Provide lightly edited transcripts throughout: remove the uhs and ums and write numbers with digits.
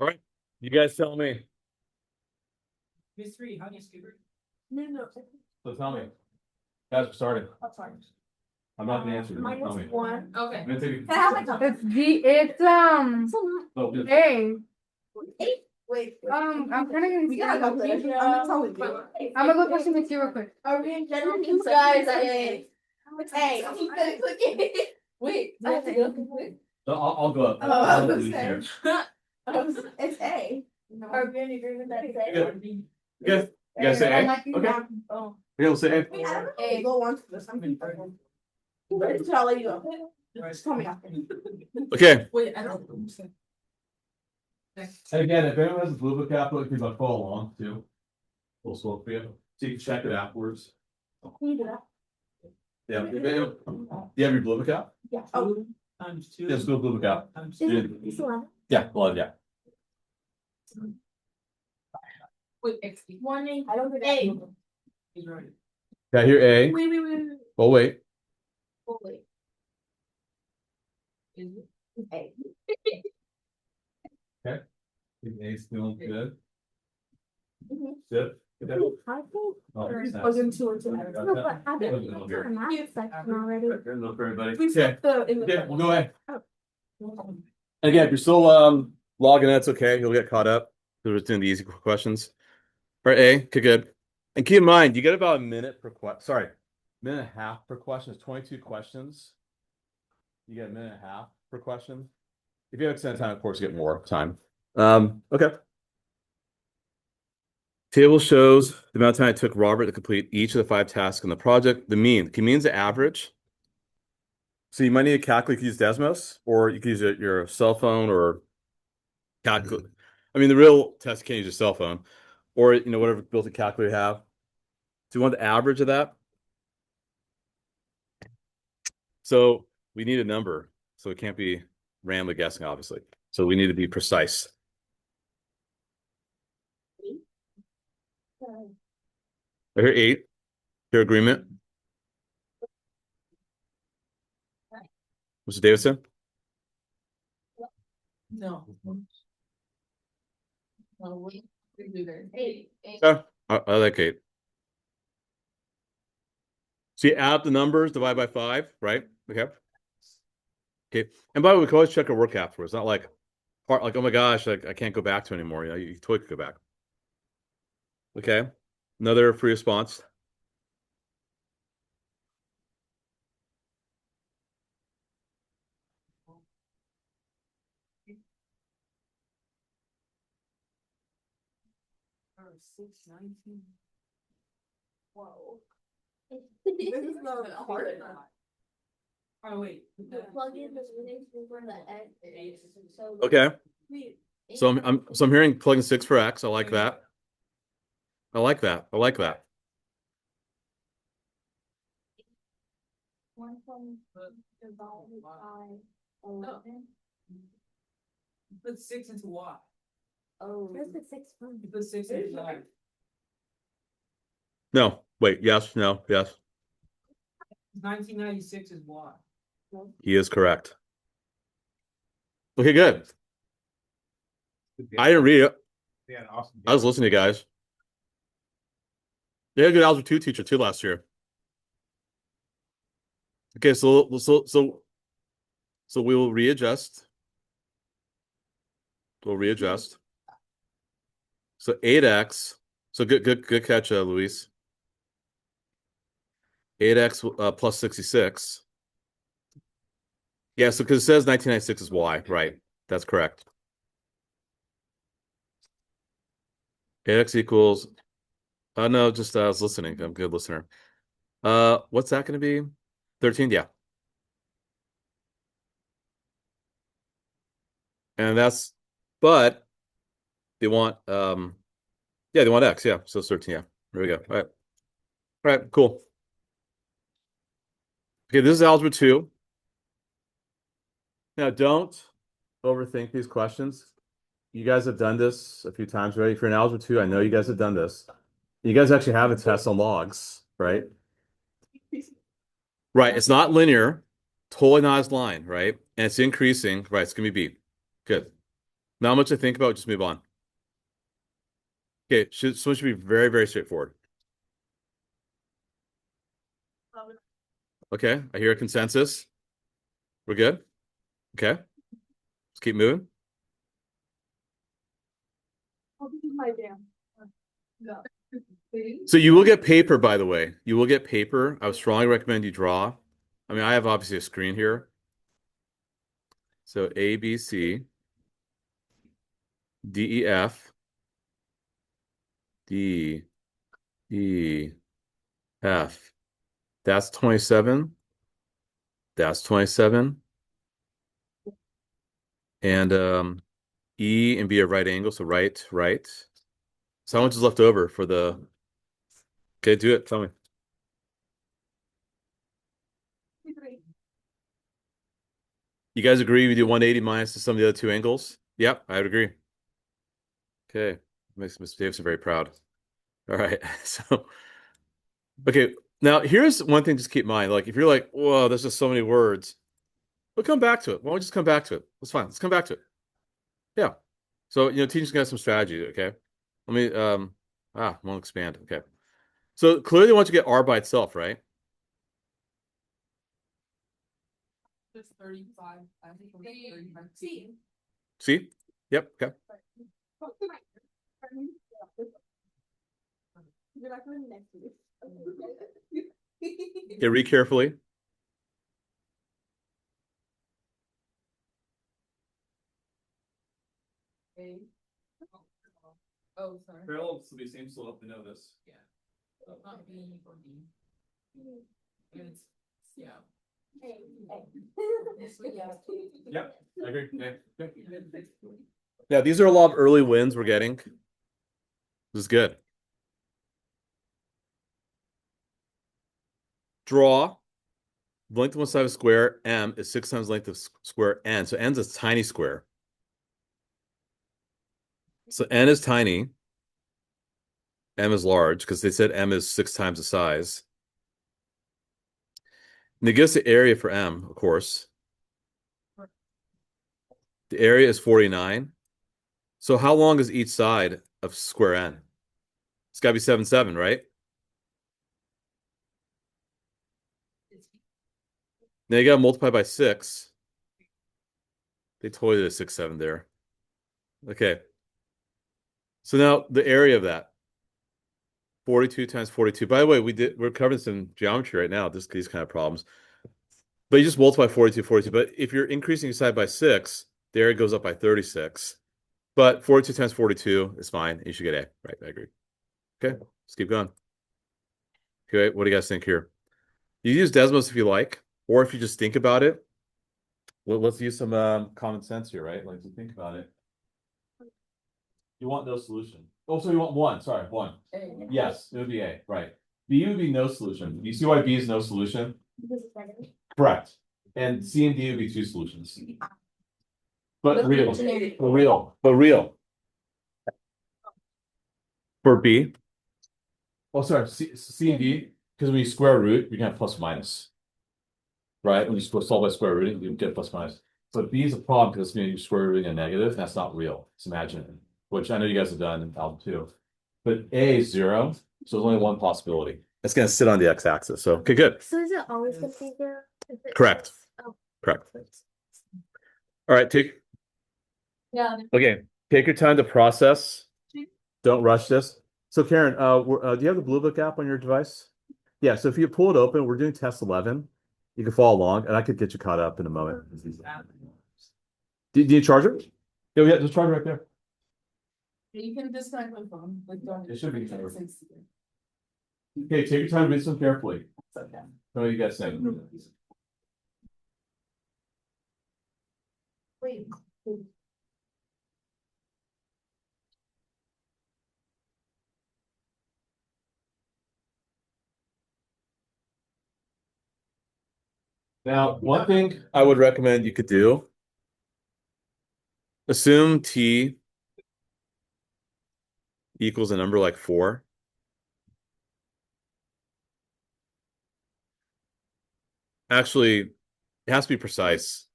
All right. You guys tell me. Miss Three, how do you skip it? No. So tell me. Guys, we're starting. That's fine. I'm not the answer. Tell me. -1. Okay. I'm gonna take Can I have my cup? It's D. It's No, just- A. Wait. I'm trying We to. gotta calculate. I'm gonna tell you. I'm gonna go question with you real quick. Are we in general? You guys are A. It's A. I'm gonna click it. Wait. I have to go. No, I'll go up. Oh, I I'll was leave gonna here. say. It's A. Are we in agreement that it's A? You guys say A? Okay. Oh. Yeah, we'll say A. Wait, I don't know. Go on to this. I'm confused. I'll let you go. Just tell me after. Okay. Wait, I don't. And again, if anyone has a blue book app, you can follow along too. We'll slow for you. So you can check it afterwards. Can you do that? Yeah. Do you have your blue book app? Yeah. Oh. Times two. Yes, go blue book app. Times Is two. it- it's 11. Yeah, well, yeah. Wait, X. Morning. I don't think A. He's right. Yeah, here A. Wait. Oh, wait. Oh, wait. Is it? A. A's feeling good. Mhm. Zip. Oh, Was in two or two. Got No, that? but I didn't Wasn't get over to here. the math section already. Good enough for everybody. We Okay. put the in the. Okay, we'll go ahead. And again, if you're still logging in, that's okay. You'll get caught up. We're just doing the easy questions. All right, A. Okay, good. And keep in mind, you get about a minute per question. Sorry, minute and a half per question. It's 22 questions. You get a minute and a half per question. If you have extended time, of course, you get more time. Okay. Table shows the amount of time it took Robert to complete each of the 5 tasks in the project. The mean. The mean's the average. So you might need to calculate, you can use Desmos, or you can use your cell phone or calculate. I mean, the real test, you can't use your cell phone, or whatever built-in calculator you have. Do you want the average of that? So we need a number, so it can't be randomly guessing, obviously. So we need to be precise. Here 8. Your agreement. Mr. Davidson? No. No, wait. We do that. Eight. Yeah, I like 8. So you add the numbers, divide by 5, right? Okay. Okay. And by the way, we can always check our work afterwards. Not like oh my gosh, I can't go back to anymore. You totally could go back. Okay. Another free response. Or 619. Whoa. This is not hard enough. Oh, wait. Plug in the units for the X. So. Okay. Wait. So I'm hearing plug-in 6 for X. I like that. I like that. I like that. 1 divided by 11. Put 6 into Y. Oh. Where's the 6 from? You put 6 into Y. No. Wait. Yes. No. Yes. 1996 is Y. He is correct. Okay, good. I didn't read it. Yeah, awesome. I was listening to you guys. They had a good Algebra 2 teacher too last year. Okay, so we will readjust. We'll readjust. So 8x. So good catch, Luis. 8x plus 66. Yeah, so because it says 1996 is y, right? That's correct. 8x equals. No, just I was listening. I'm a good listener. What's that going to be? 13, yeah. And that's, but they want yeah, they want x, yeah. So it's 13, yeah. There we go. All right, cool. Okay, this is algebra 2. Now don't overthink these questions. You guys have done this a few times already. If you're in algebra 2, I know you guys have done this. You guys actually have a test on logs, right? Right, it's not linear, totally not as line, right? And it's increasing, right? It's gonna be B. Good. Not much to think about, just move on. Okay, this one should be very, very straightforward. Okay, I hear a consensus. We're good? Okay. Let's keep moving. So you will get paper, by the way. You will get paper. I would strongly recommend you draw. I mean, I have obviously a screen here. So A, B, C, D, E, F, D, E, F. That's 27. That's 27. And E and B are right angle, so right, right. So how much is left over for the... Okay, do it. Tell me. You guys agree we do 180 minus the sum of the other two angles? Yep, I would agree. Okay, makes Mr. Davidson very proud. All right, so okay, now here's one thing just keep in mind. Like if you're like, whoa, there's just so many words, we'll come back to it. Why don't we just come back to it? That's fine. Let's come back to it. Yeah. So teaching's got some strategy. Okay. Let me won't expand. Okay. So clearly, once you get R by itself, right? Just 35. I think it was 35. See. See? Yep. Okay. Yeah, read carefully. Oh, sorry. Parallels will be same slope. We know this. Yeah. Not B or D. It's, yeah. Yep. I agree. Okay. Yeah, these are a lot of early wins we're getting. This is good. Draw. Length of one side of a square, M, is 6 times length of square N. So N's a tiny square. So N is tiny. M is large because they said M is 6 times the size. And it gives the area for M, of course. The area is 49. So how long is each side of square N? It's got to be 7, 7, right? Now you got to multiply by 6. They totally did a 6, 7 there. Okay. So now the area of that. 42 times 42. By the way, we're covering some geometry right now, these kind of problems. But you just multiply 42, 42. But if you're increasing your side by 6, the area goes up by 36. But 42 times 42 is fine. You should get A. Right, I agree. Okay, let's keep going. Okay, what do you guys think here? You use Desmos if you like, or if you just think about it. Well, let's use some common sense here, right? Like, to think about it. You want no solution. Oh, so you want 1. Sorry, 1. Yes, it would be A, right. B would be no solution. You see why B is no solution? Correct. And C and D would be 2 solutions. But real. For B. Oh, sorry, C and D, because when you square root, you're gonna have plus minus. Right? When you solve by square rooting, you get plus minus. But B is a problem because you're square rooting a negative, that's not real. It's imaginary, which I know you guys have done in Algebra 2. But A is 0, so there's only one possibility. It's gonna sit on the x-axis. So okay, good. So is it always gonna be there? Correct. Oh. Correct. All right, Yeah. Okay, take your time to process. Don't rush this. So Karen, do you have the Blue Book app on your device? Yeah, so if you pull it open, we're doing test 11. You can follow along, and I could get you caught up in a moment. Do you charge it? Yeah, just charge it right there. You can disconnect my phone. Like, don't. It should be covered. Okay, take your time, read some carefully. Okay. What do you guys think? Wait. Now, one thing I would recommend you could do, assume T equals a number like 4. Actually, it has to be precise.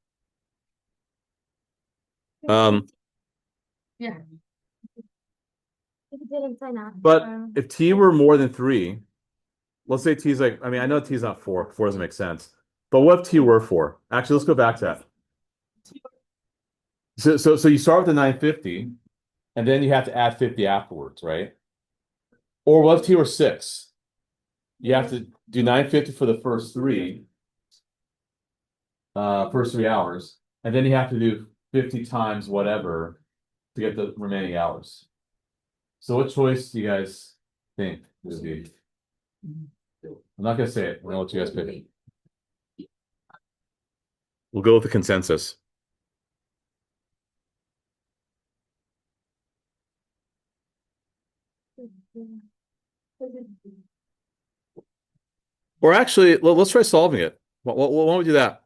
Yeah. If it didn't sign up. But if T were more than 3, let's say T's like, I mean, I know T's not 4. 4 doesn't make sense. But what if T were 4? Actually, let's go back to that. So you start with the 950, and then you have to add 50 afterwards, right? Or what if T were 6? You have to do 950 for the first 3 hours, and then you have to do 50 times whatever to get the remaining hours. So what choice do you guys think would be? I'm not gonna say it. I'm gonna let you guys pick it. We'll go with the consensus. Or actually, let's try solving it. Why don't we do that?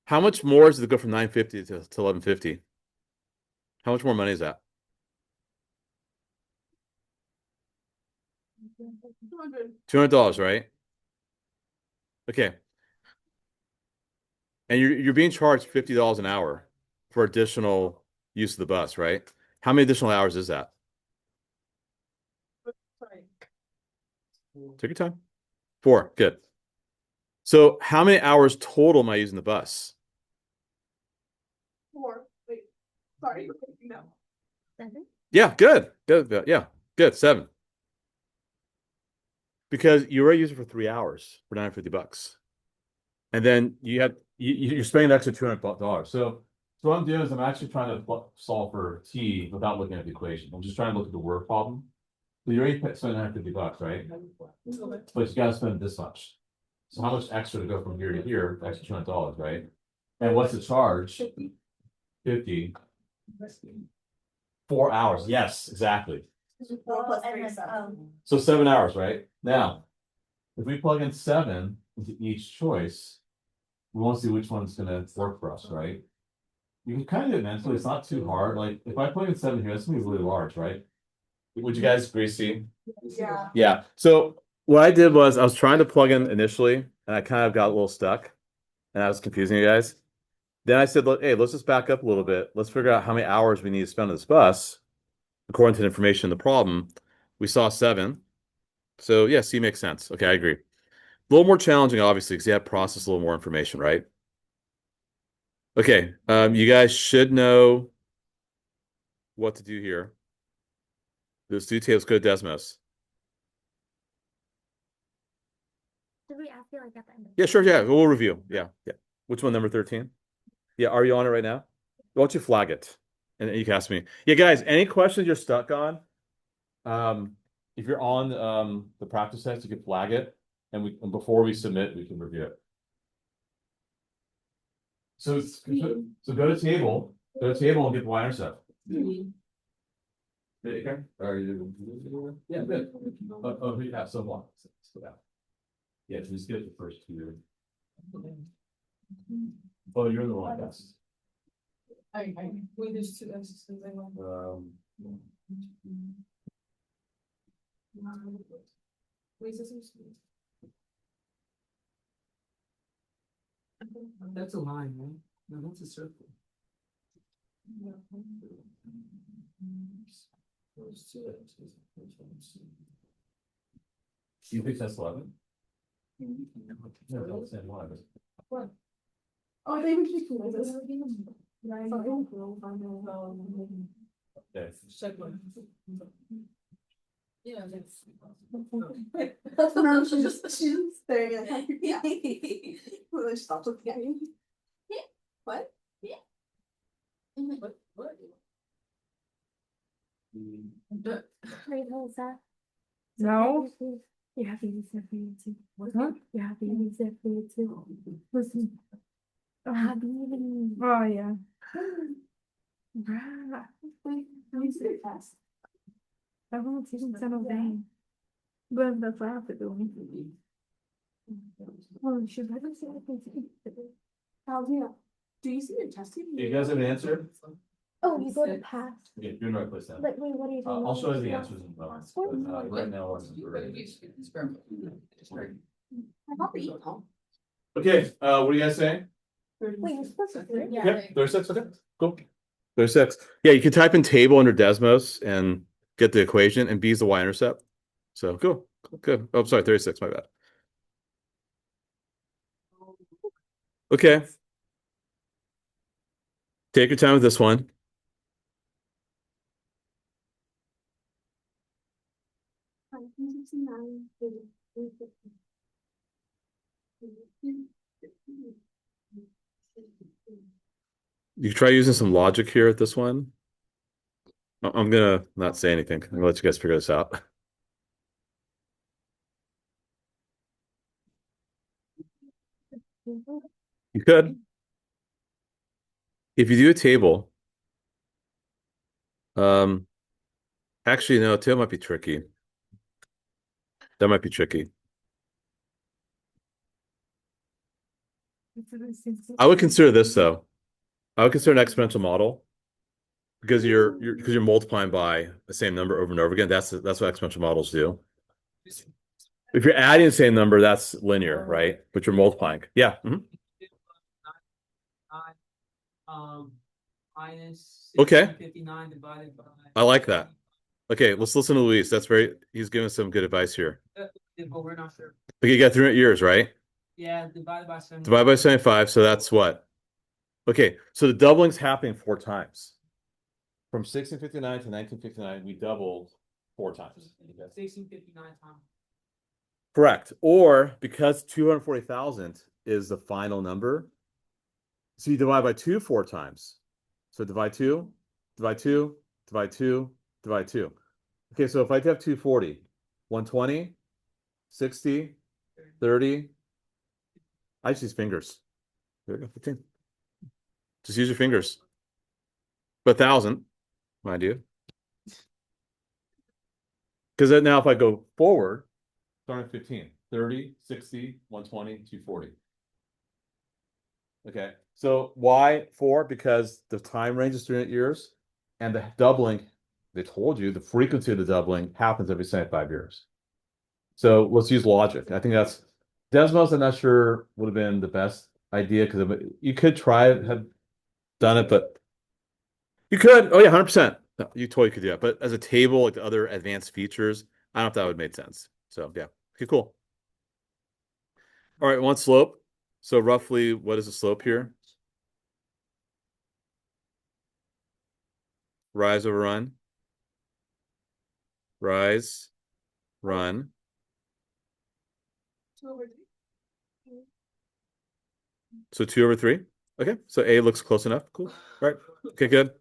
How much more does it go from 950 to 1150? How much more money is that? $200, right? Okay. And you're being charged $50 an hour for additional use of the bus, right? How many additional hours is that? Take your time. 4, good. So how many hours total am I using the bus? 4. Wait. Sorry. No. 7. Yeah, good. Good. Yeah, good. 7. Because you already use it for 3 hours for $950. And then you're spending an extra $200. So what I'm doing is I'm actually trying to solve for T without looking at the equation. I'm just trying to look at the word problem. So you already spent $950, right? But you gotta spend this much. So how much extra to go from here to here? Extra $200, right? And what's the charge? 50. 4 hours. Yes, exactly. 4 plus 3 is 7. So 7 hours, right? Now, if we plug in 7 into each choice, we want to see which one's gonna work for us, right? You can kind of do it mentally, it's not too hard. Like if I plug in 7 here, that's gonna be really large, right? Would you guys agree, Steve? Yeah. Yeah. So what I did was I was trying to plug in initially, and I kind of got a little stuck, and I was confusing you guys. Then I said, hey, let's just back up a little bit. Let's figure out how many hours we need to spend on this bus, according to the information in the problem. We saw 7. So yeah, C makes sense. Okay, I agree. A little more challenging, obviously, because you have to process a little more information, right? Okay, you guys should know what to do here. Those 2 tables go to Desmos. Did we ask you like at the end? Yeah, sure. Yeah, we'll review. Yeah, yeah. Which one, number 13? Yeah, are you on it right now? Why don't you flag it? And you can ask me. Yeah, guys, any questions you're stuck on? If you're on the practice test, you can flag it, and before we submit, we can review it. So go to table, and get the y-intercept. Okay. Are you? Yeah, good. Oh, yeah, so long. Yeah, just get the first 2. Oh, you're the one, yes. Wait, there's 2 X's. I want. Wait, is this? That's a line, right? No, that's a circle. There's 2 X's. You think that's 11? No, that's 10 line. What? Oh, they were just doing this. Okay. Second. Yeah, that's. No, she's just staring at me. Yeah. Well, she stopped looking at me. Yeah. What? Yeah. What? Wait, what was that? No. You have to use that for you too. Huh? You have to use that for you too. Listen. Have you even? Oh, yeah. Bruh. Use it fast. Everyone's using some of them. But that's what I have to do. Oh, you should better say it. Yeah. Do you see your testing? You guys have an answer? Oh, you go to pass. Yeah, you're in the right place now. Like, wait, what are you doing? I'll show you the answers in a moment. But, right now, I thought they emailed. okay, what are you guys saying? Wait, you're supposed to do it? Yeah, 36, okay, cool. 36. Yeah, you can type in table under Desmos and get the equation, and B is the y-intercept. So cool. Good. Oh, sorry, 36, my bad. Okay. Take your time with this one. You try using some logic here at this one. I'm gonna not say anything. I'm gonna let you guys figure this out. You could. If you do a table, actually, no, table might be tricky. That might be tricky. I would consider this though. I would consider an exponential model because you're multiplying by the same number over and over again. That's what exponential models do. If you're adding the same number, that's linear, right? But you're multiplying. Yeah. Mhm. Minus Okay. 59 divided by. I like that. Okay, let's listen to Luis. He's giving some good advice here. But we're not sure. Okay, you got 300 years, right? Yeah, divided by 7. Divide by 75, so that's what? Okay, so the doubling's happening 4 times. From 1659 to 1959, we doubled 4 times. 1659 times. Correct. Or because 240,000 is the final number, so you divide by 2 4 times. So divide 2, divide 2, divide 2, divide 2. Okay, so if I have 240, 120, 60, 30, I just use fingers. There we go, 15. Just use your fingers. But 1,000, mind you. Because then now if I go forward, starting at 15, 30, 60, 120, 240. Okay, so why 4? Because the time range is 300 years, and the doubling, they told you the frequency of the doubling happens every 75 years. So let's use logic. I think that's Desmos. I'm not sure would have been the best idea because you could try it, have done it, but you could. Oh yeah, 100%. You totally could do that. But as a table, like the other advanced features, I don't know if that would have made sense. So yeah, okay, cool. All right, one slope. So roughly, what is the slope here? Rise over run. Rise, run. 2/3. So 2/3. Okay, so A looks close enough. Cool. All right. Okay, good.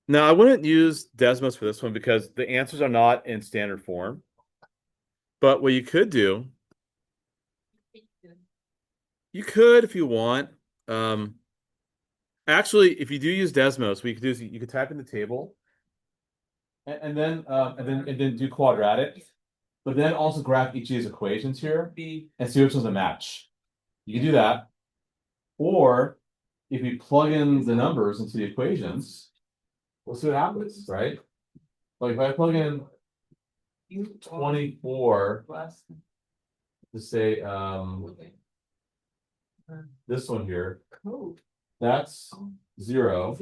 Now I wouldn't use Desmos for this one because the answers are not in standard form. But what you could do, you could if you want. Actually, if you do use Desmos, what you could do is you could type in the table, and then do quadratic, but then also graph each of these equations here and see which one's a match. You can do that, or if you plug in the numbers into the equations, we'll see what happens, right? Like if I plug in 24 to say this one here, that's 0,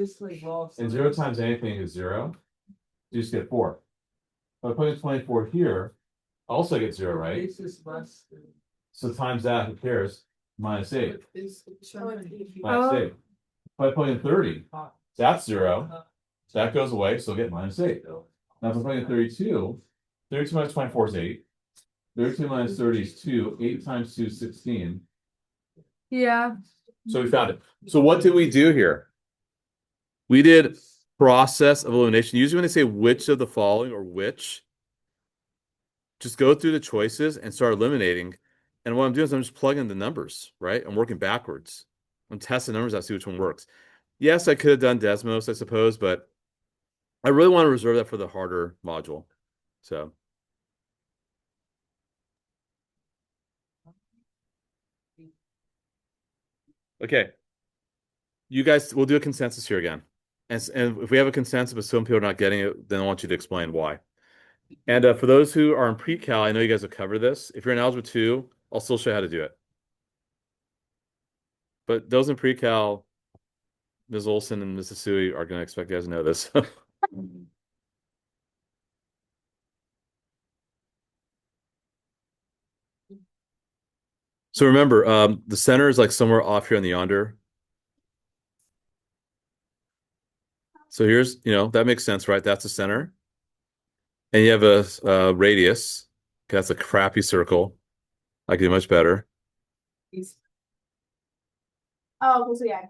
and 0 times anything is 0. You just get 4. If I put in 24 here, I also get 0, right? So times that, who cares? Minus 8. Minus 8. If I put in 30, that's 0. That goes away, so I'll get minus 8. Now if I put in 32, 32 minus 24 is 8. 32 minus 30 is 2. 8 times 2 is 16. Yeah. So we found it. So what did we do here? We did process of elimination. Usually when they say which of the following or which, just go through the choices and start eliminating. And what I'm doing is I'm just plugging the numbers, right? I'm working backwards. I'm testing numbers out to see which one works. Yes, I could have done Desmos, I suppose, but I really want to reserve that for the harder module. So. Okay. You guys, we'll do a consensus here again. And if we have a consensus, but some people are not getting it, then I want you to explain why. And for those who are in pre-cal, I know you guys have covered this. If you're in Algebra 2, I'll still show you how to do it. But those in pre-cal, Ms. Olson and Mrs. Sui are going to expect you guys to know this. So remember, the center is like somewhere off here on the yonder. So here's, that makes sense, right? That's the center. And you have a radius. Okay, that's a crappy circle. I can do much better. Oh, so yeah.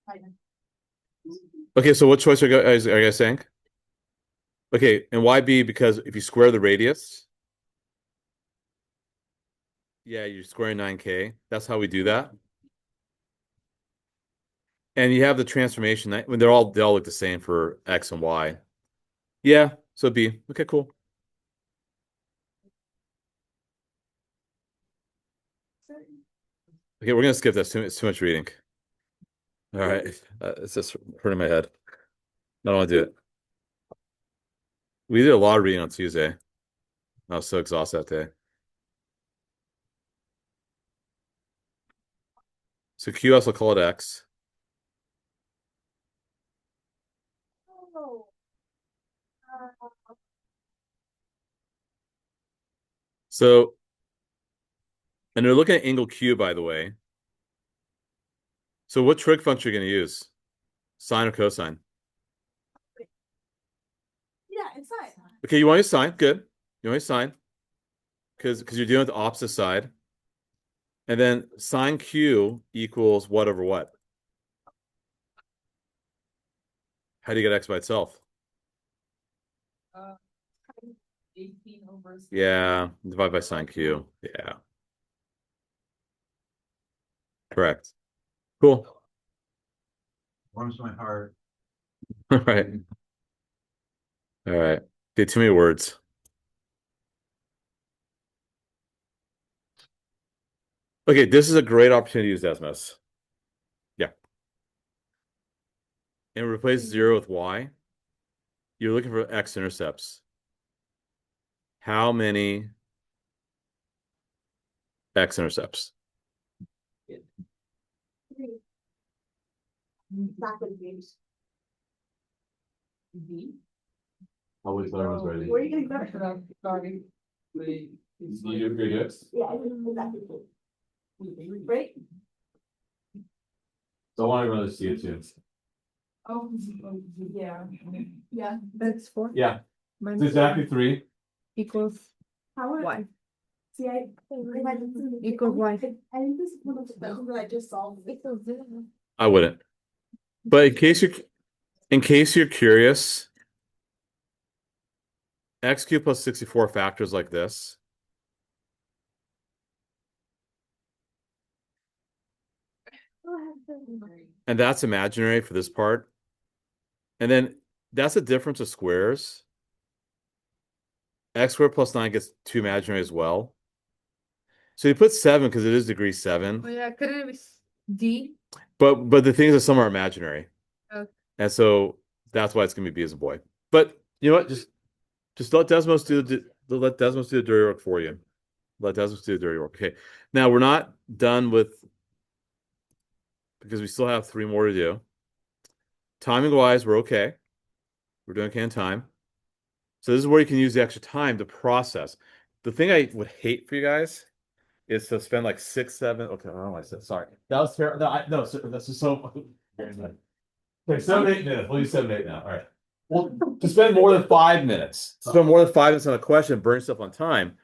Fine. Okay, so what choice are you guys saying? Okay, and why B? Because if you square the radius, yeah, you're squaring 9K. That's how we do that. And you have the transformation. When they all look the same for X and Y. Yeah, so B. Okay, cool. Okay, we're gonna skip this. It's too much reading. All right, it's just hurting my head. I don't want to do it. We did a lot of reading on Tuesday. I was so exhausted that day. So QS will call it X. Oh. So, and they're looking at angle Q, by the way. So what trig function are you going to use? Sine or cosine? Yeah, it's fine. Okay, you want to use sine. Good. You want to use sine. Because you're dealing with the opposite side. And then sine Q equals what over what? How do you get X by itself? 18 over. Yeah, divide by sine Q. Yeah. Correct. Cool. Warms my heart. All right. All right. Okay, too many words. Okay, this is a great opportunity to use Desmos. Yeah. And replace 0 with Y. You're looking for X intercepts. How many X intercepts? B. I always thought I was ready. Where are you getting better? Sorry. You agree, yes? Yeah, I didn't exactly. Right? So I want everyone to see it too. Oh, yeah. Yeah. That's 4. Yeah, Minus it's exactly 3. equals How are y. See, I Equals y. I think this is one of the questions that I just solved. Equals 0. I wouldn't. But in case you're curious, x cubed plus 64 factors like this. And that's imaginary for this part. And then that's the difference of squares. X squared plus 9 gets 2 imaginary as well. So you put 7 because it is degree 7. Oh yeah, couldn't it be D? But the things are some are imaginary. Okay. And so that's why it's gonna be B as a boy. But you know what? Just let Desmos do the dirty work for you. Let Desmos do the dirty work. Okay. Now we're not done with because we still have 3 more to do. Timing wise, we're okay. We're doing okay in time. So this is where you can use the extra time to process. The thing I would hate for you guys is to spend like 6, 7. Okay, I don't know what I said. Sorry. That was terrible. No, sir, that's just so. Okay, 7, 8 minutes. We'll use 7, 8 now. All right. Well, to spend more than 5 minutes, spend more than 5 minutes on a question, burn yourself on time.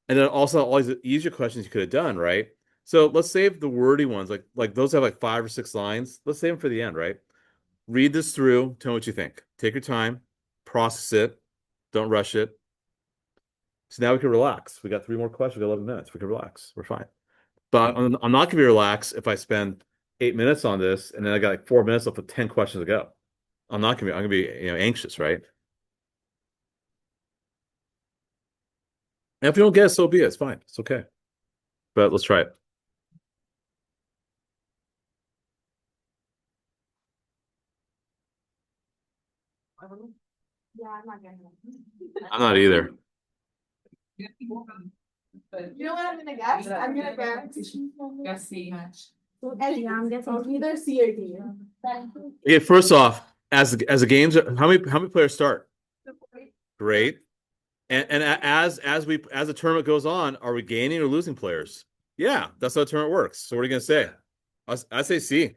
And then also all these easier questions you could have done, right? So let's save the wordy ones, like those have like 5 or 6 lines. Let's save them for the end, right? Read this through, tell me what you think. Take your time, process it, don't rush it. So now we can relax. We got 3 more questions. We got 11 minutes. We can relax. We're fine. But I'm not gonna be relaxed if I spend 8 minutes on this and then I got like 4 minutes left with 10 questions to go. I'm gonna be anxious, right? And if you don't get it, so be it. It's fine. It's okay. But let's try it. Yeah, I'm not gonna. I'm not either. But You know what I'm gonna guess? I'm gonna guess. guess C. Yeah, I'm guessing. Either C or D. Okay, first off, as the games are, how many players start? Great. And as the tournament goes on, are we gaining or losing players? Yeah, that's how the tournament works. So what are you gonna say? I say C.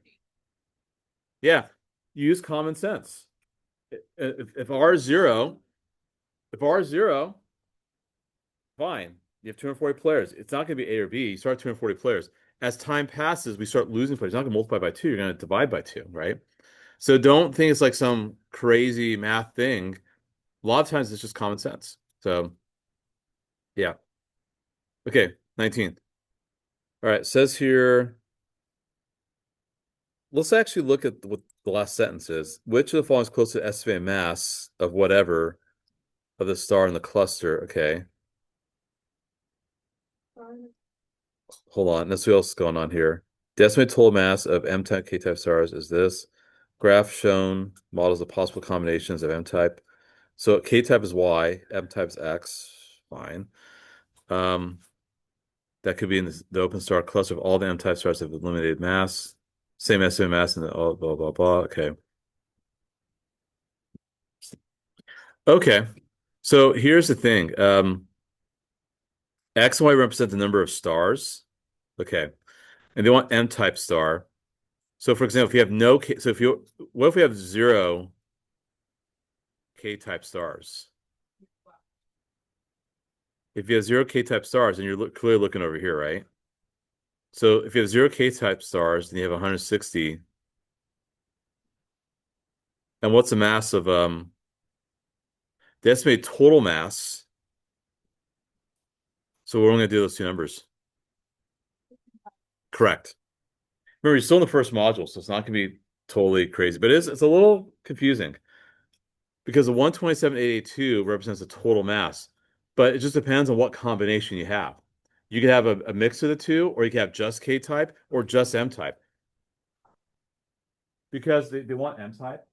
Yeah, use common sense. If R is zero, fine. You have 240 players. It's not going to be A or B. You start 240 players. As time passes, we start losing players. You're not going to multiply by two. You're going to divide by two, right? So don't think it's like some crazy math thing. A lot of times it's just common sense. So, yeah. Okay, 19. All right, says here. Let's actually look at what the last sentence is. Which of the following is close to the estimated mass of whatever of the star in the cluster? Okay. Hold on. Let's see what else is going on here. The estimated total mass of M-type, K-type stars is this. Graph shown models of possible combinations of M-type. So K-type is Y, M-type is X. Fine. That could be in the open star cluster of all the M-type stars have eliminated mass. Same estimated mass and blah, blah, blah, blah. Okay. Okay. So here's the thing. X and Y represent the number of stars. Okay. And they want M-type star. So for example, if you have no K, what if we have 0 K-type stars? If you have 0 K-type stars, and you're clearly looking over here, right? So if you have 0 K-type stars, then you have 160. And what's the mass of the estimated total mass? So we're only gonna do those two numbers. Correct. Remember, you're still in the first module, so it's not gonna be totally crazy, but it's a little confusing because the 127,882 represents the total mass, but it just depends on what combination you have. You could have a mix of the two, or you could have just K-type or just M-type. Because they want M-type.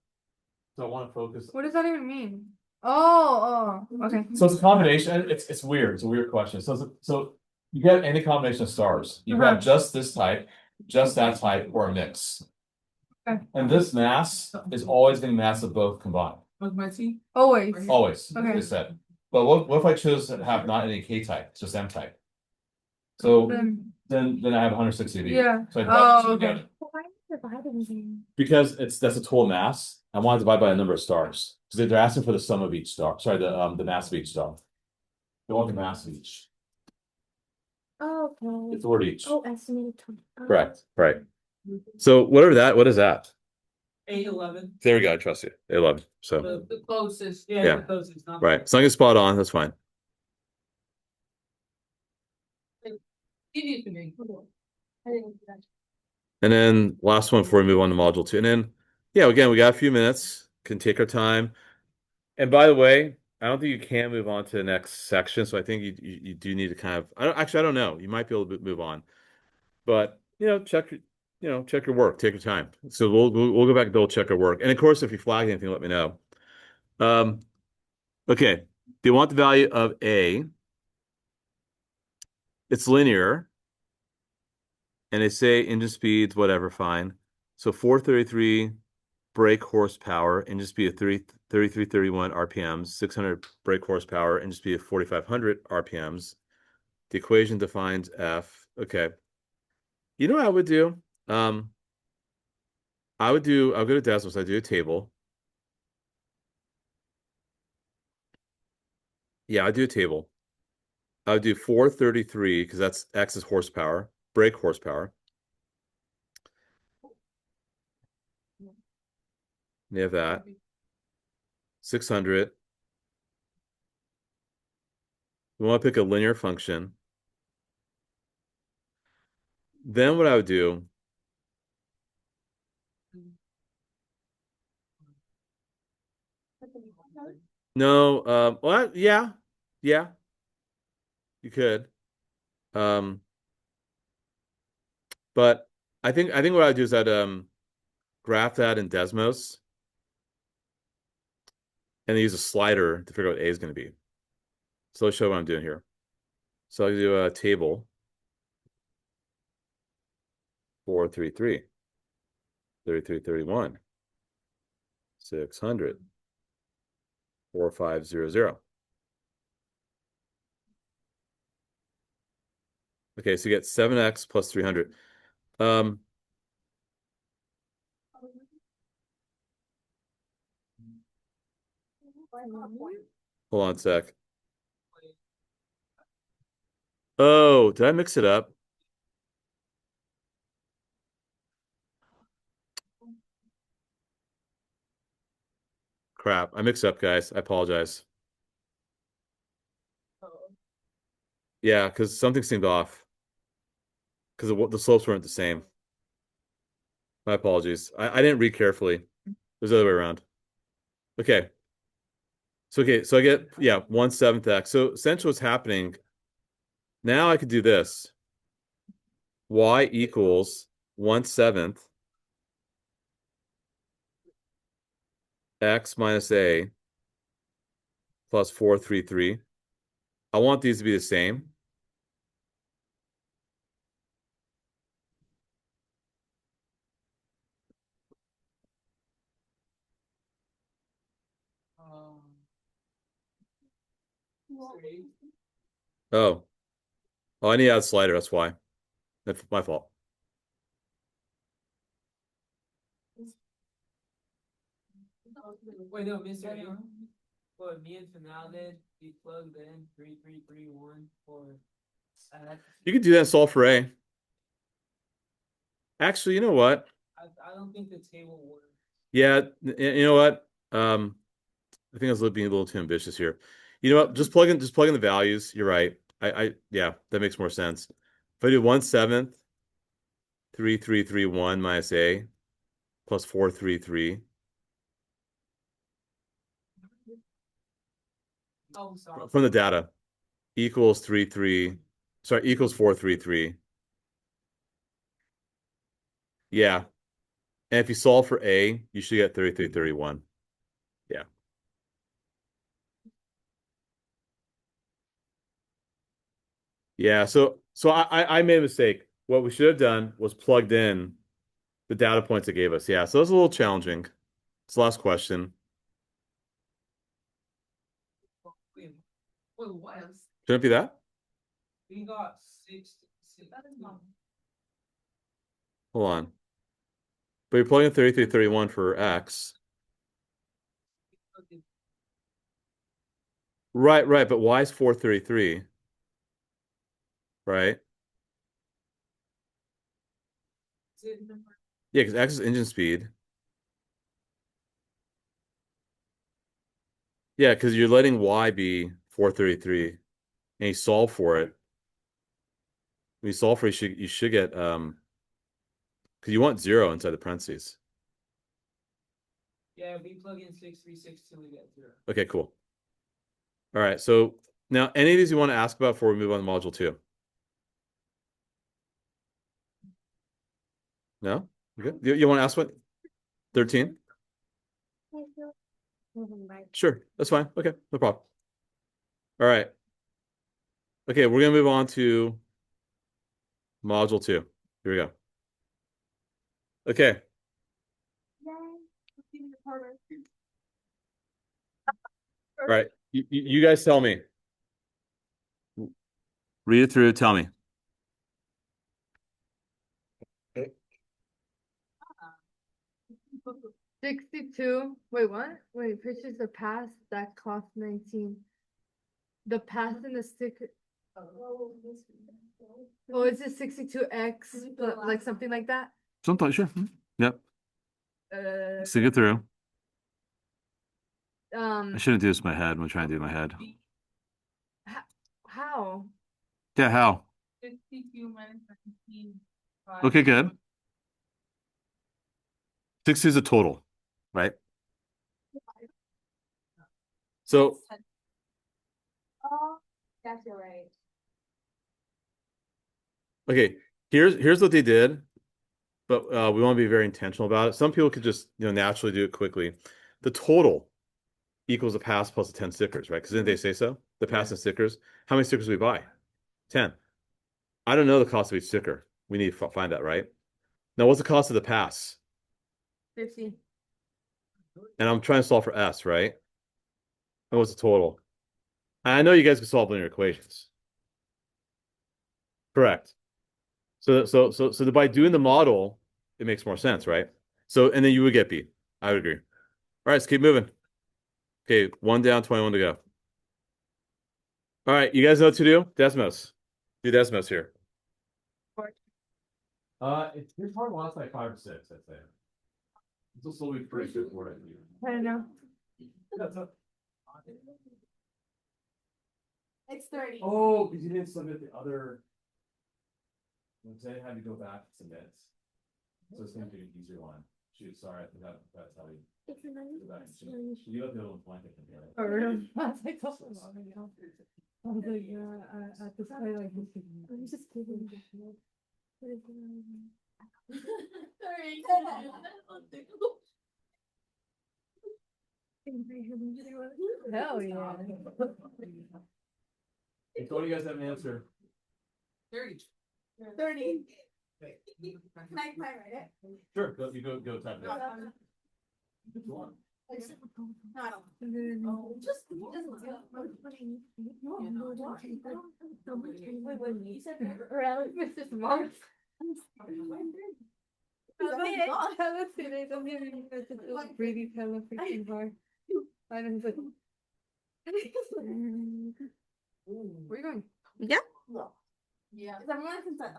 So I want to focus. What does that even mean? Oh, okay. So it's a combination. It's weird. It's a weird question. So you get any combination of stars. You have just this type, just that type, or a mix. Okay. And this mass is always going to mass of both combined. With my T? Always. Always. Okay. They said. But what if I chose to have not any K-type, just M-type? So Then, then I have 160 of each. yeah. So I Oh, okay. Why is it dividing? Because that's a total mass. I want to divide by the number of stars because they're asking for the sum of each star. Sorry, the mass of each star. They want the mass of each. Oh, okay. It's the word each. Oh, estimated 20. Oh. Correct. Right. So whatever that. What is that? 811. There we go. I trust you. 11. So The closest. Yeah. The closest. Not right. As long as you're spot on, that's fine. Easy to me. I didn't do that. And then last one before we move on to module 2. And then yeah, again, we got a few minutes. Can take our time. And by the way, I don't think you can move on to the next section. So I think you do need to kind of. I don't know. You might be able to move on, but check your work. Take your time. So we'll go back and double check our work. And of course, if you flag anything, let me know. Okay. They want the value of A. It's linear. And they say engine speeds, whatever, fine. So 433 brake horsepower, engine speed of 3331 RPMs, 600 brake horsepower, engine speed of 4500 RPMs. The equation defines F. Okay. You know what I would do? I'll go to Desmos, I do a table. Yeah, I do a table. I would do 433 because that's X is horsepower, brake horsepower. You have that. 600. We want to pick a linear function. Then what I would do, no, well, yeah, you could. But I think what I'd do is I'd graph that in Desmos and then use a slider to figure out what A is going to be. So let's show what I'm doing here. So I'll do a table. 433. 3331. 600. 4500. Okay, so you get 7x plus 300. Hold on a sec. Oh, did I mix it up? Crap, I mixed up, guys. I apologize. Yeah, because something seemed off. Because the slopes weren't the same. My apologies. I didn't read carefully. It was the other way around. Okay. So I get, yeah, 1/7 x. So essentially what's happening, now I could do this. Y equals 1/7 x minus a plus 433. I want these to be the same. Three. Oh. Oh, I need to add a slider, that's why. That's my fault. Wait, no, Mr. A. What me and Fanal did, we plugged in 3331 for You could do that and solve for A. Actually, you know what? I don't think the table works. Yeah, you know what? I think I was being a little too ambitious here. You know what? Just plug in the values. You're right. Yeah, that makes more sense. If I do 1/7 3331 minus A plus 433 Oh, sorry. from the data equals 433. Yeah. And if you solve for A, you should get 3331. Yeah. Yeah, so I made a mistake. What we should have done was plugged in the data points it gave us. Yeah, so that's a little challenging. It's the last question. Wait, what else? Shouldn't it be that? We got six. Hold on. But you're plugging in 3331 for X. Right, but Y is 433. Right? Yeah, because X is engine speed. Yeah, because you're letting Y be 433 and you solve for it. When you solve for it, you should get because you want 0 inside the parentheses. Yeah, if we plug in 6362, we get 0. Okay, cool. All right, so now any of these you want to ask about before we move on to module 2? No? You good? You want to ask what? 13? Sure, that's fine. Okay, no problem. All right. Okay, we're gonna move on to module 2. Here we go. Okay. All right. You guys tell me. Read it through, tell me. 62. Wait, what? Wait, pictures the past that cost 19. The past and the sticker. Oh, is it 62x? Like something like that? Sometimes, sure. Yep. Think it through. I shouldn't do this in my head. I'm trying to do it in my head. How? Yeah, how? 62 minus 17. Okay, good. 60 is a total, right? So Oh, that's right. okay, here's what they did, but we want to be very intentional about it. Some people could just naturally do it quickly. The total equals the pass plus the 10 stickers, right? Because didn't they say so? The pass and stickers. How many stickers do we buy? 10. I don't know the cost of each sticker. We need to find that, right? Now, what's the cost of the pass? 50. And I'm trying to solve for S, right? And what's the total? I know you guys can solve linear equations. Correct. So by doing the model, it makes more sense, right? So, and then you would get B. I would agree. All right, let's keep moving. Okay, 1 down, 21 to go. All right, you guys know what to do? Desmos. Do Desmos here. Here's hard ones like 5 or 6, I'd say. This will still be pretty good for it. I don't know. It's 30. Oh, because you didn't submit the other. Today had to go back and submit. So it's gonna be an easier one. Shoot, sorry, I forgot to tell you. Go back and submit. You have the other one blank, I think, right? For real. I was like, "Oh, my God." I was like, yeah, at this point, like, I'm just kidding. What is going on? Hell yeah. Hey, Tony, you guys have an answer. 30. Can I write it? Sure, go type it No, out. I don't. No, I don't. And then- Oh, just. Mrs. Mars. Let's see, they don't give me a breathing hella freaking hard. I don't know. Where are you going? Yeah. Is everyone consent?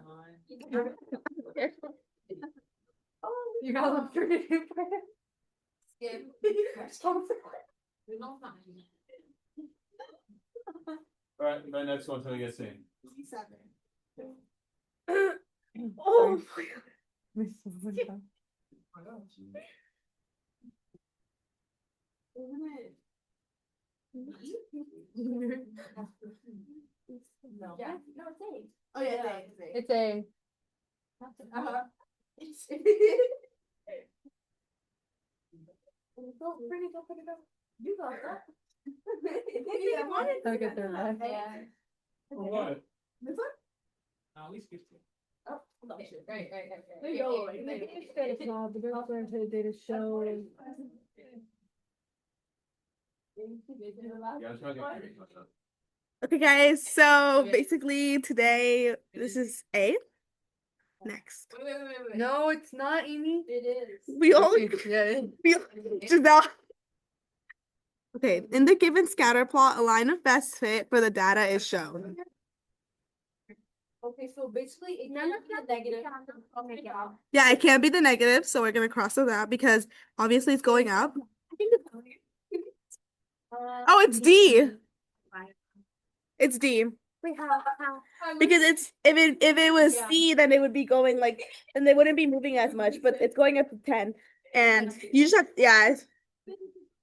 You got look pretty. All right, my next one, tell you guys saying. Oh my God. Miss Sophia. No. Yeah, no, it's A. Oh, yeah, it's A. It's a. Uh-huh. You got that. I wanted I'll get there back. Yeah. What? This one? At least 50. Oh, no, shit. Right. There you go. The girls learn to data show. Yeah, I was trying to get curious about that. Okay, guys, so Okay. basically today, this is A. Next. Wait. No, it's not, Amy. It is. We all Yeah. Giselle. Okay, in the given scatter plot, a line of best fit for the data is shown. Okay, so basically, it can't be a negative. Yeah, it can't be the negative, so we're gonna cross it out because obviously it's going up. Oh, it's D. It's D. Because it's if it was C, then it would be going like, and they wouldn't be moving as much, but it's going up to 10. And you just have, yeah.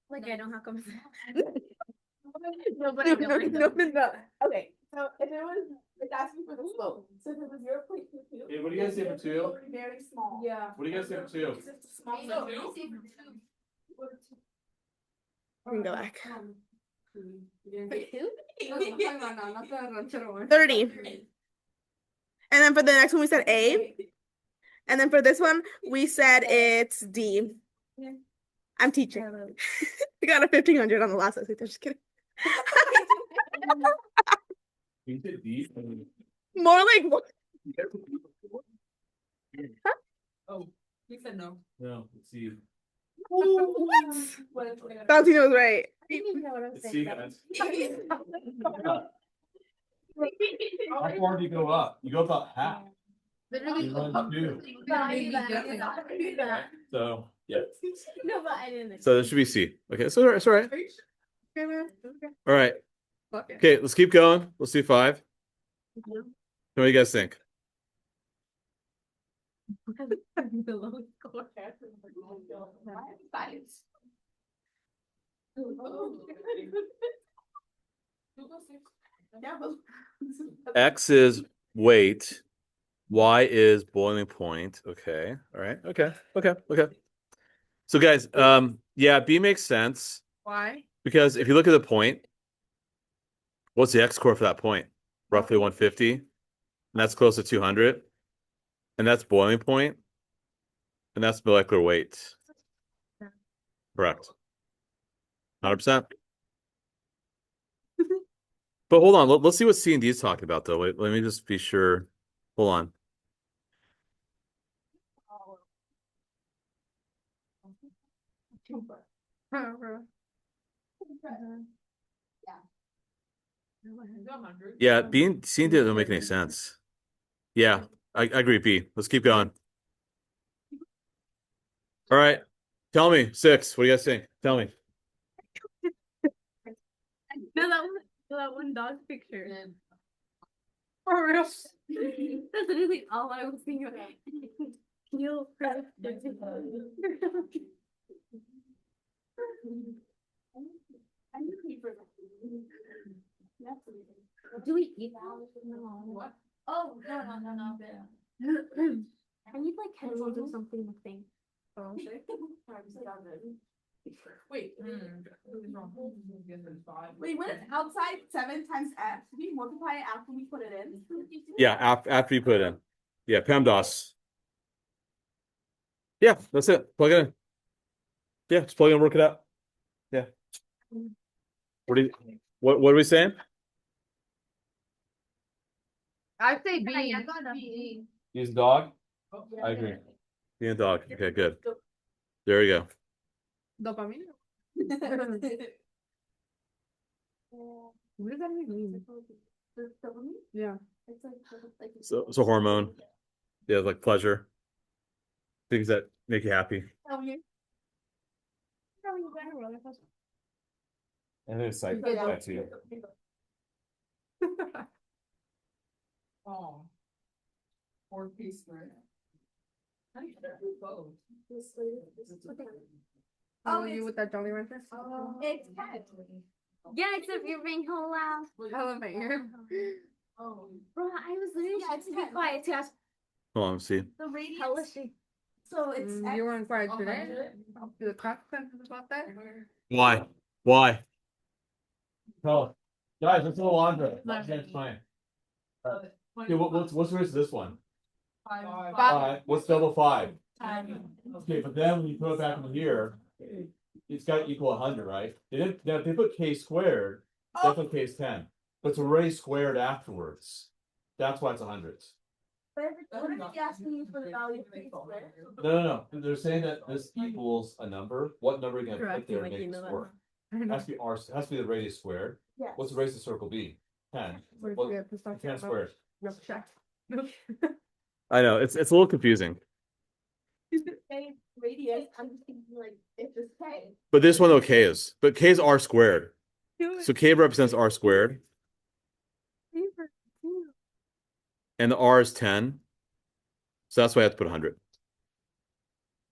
Like, I know how come. No, no. Okay, so if it was, it's asking for the slope. So if it was 0.22. Hey, what do you guys say for 2? Very small. Yeah. What do you guys say for 2? It's just a small slope. We can go back. 30. And then for the next one, we said A. And then for this one, we said it's D. I'm teaching. I got a 1500 on the last essay. Just kidding. You said D? More like what? Oh, he said no. No, it's C. What? Valentino was right. It's C, guys. How far do you go up? You go up about half. Literally. You run 2. So, yeah. No, but I didn't. So this should be C. Okay, so it's all right. All right. Okay. Okay, let's keep going. Let's do 5. What do you guys think? The lowest score. X is weight. Y is boiling point. Okay. All right. Okay. So guys, yeah, B makes sense Why? because if you look at the point, what's the X score for that point? Roughly 150. And that's close to 200. And that's boiling point. And that's molecular weight. Correct. 100%. But hold on, let's see what C and D is talking about though. Wait, let me just be sure. Hold on. Yeah, B and C and D don't make any sense. Yeah, I agree, B. Let's keep going. All right. Tell me, 6. What do you guys think? Tell me. That one dog picture. For real. That's literally all I was thinking about. Heal her. Do we eat that? No. What? Oh, no. I need like headphones or something to think. Oh, Wait. Wait, when it's outside 7 times F, do we multiply it after we put it in? Yeah, after you put it in. Yeah, PEMDAS. Yeah, that's it. Plug it in. Yeah, just plug it in, work it out. Yeah. What are we saying? I say B. Use dog? I agree. Being a dog. Okay, good. There you go. Dopamine. What does that mean? Yeah. So it's a hormone. Yeah, like pleasure. Things that make you happy. And it's like that too. Oh. 4-piece thread. How do you both? Oh, you with that Jolly Rancher? It's 10. Yeah, except you're being whole loud. Elephant ear. Oh. Bro, I was literally Yeah, it's to be 10. quiet too. I was Hold on, let's see. The radius. hella she. So it's You weren't quiet Oh, today? 100? The consequences about that? Why? Why? Tell us. Guys, let's go Andra. That's fine. Okay, what's the rest of this one? 5. What's double 5? 10. Okay, but then when you put it back in here, it's got to equal 100, right? They put K squared, that's what K is 10. But it's already squared afterwards. That's why it's 100. But what if you asking you for the value of K squared? No. They're saying that this equals a number. What number are you gonna You're put acting there to like you make know this that. work? It has to be it has to be the radius squared. Yes. What's the radius of the circle be? 10. Where'd What- you get this stuff 10 from? squared. Yep, check. I know it's a little confusing. K radius, I'm just thinking like, it's just K. But this one though K is. But K is R squared. So K represents R squared. And the R is 10. So that's why I have to put 100.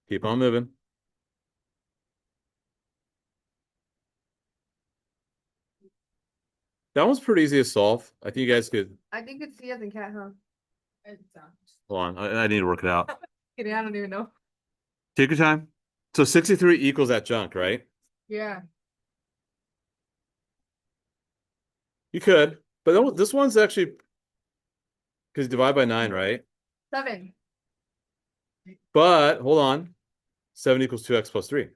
Keep on moving. That one's pretty easy to solve. I think you guys could I think it's C as in cat, huh? hold on. I need to work it out. Kidding, I don't even know. Take your time. So 63 equals that junk, right? Yeah. You could, but this one's actually because divide by 9, right? 7 But hold on. 7 equals 2x plus 3.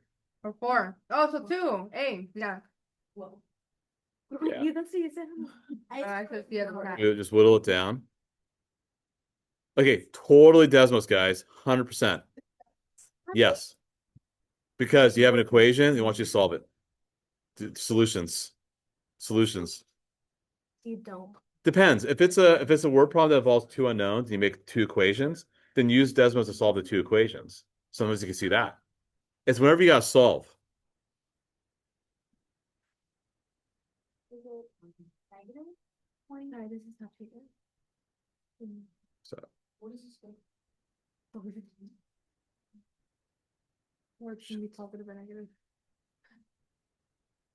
or 4. Oh, so 2. A. Yeah. Yeah. You that's what you said. I said C as in cat. We'll just whittle it down. Okay, totally Desmos, guys. 100%. Yes. Because you have an equation, they want you to solve it. Solutions. You don't. Depends. If it's a word problem that involves 2 unknowns, and you make 2 equations, then use Desmos to solve the 2 equations. Sometimes you can see that. It's whenever you gotta solve. Is it negative? No, this is not true. So What is this thing? Or it can be positive or negative.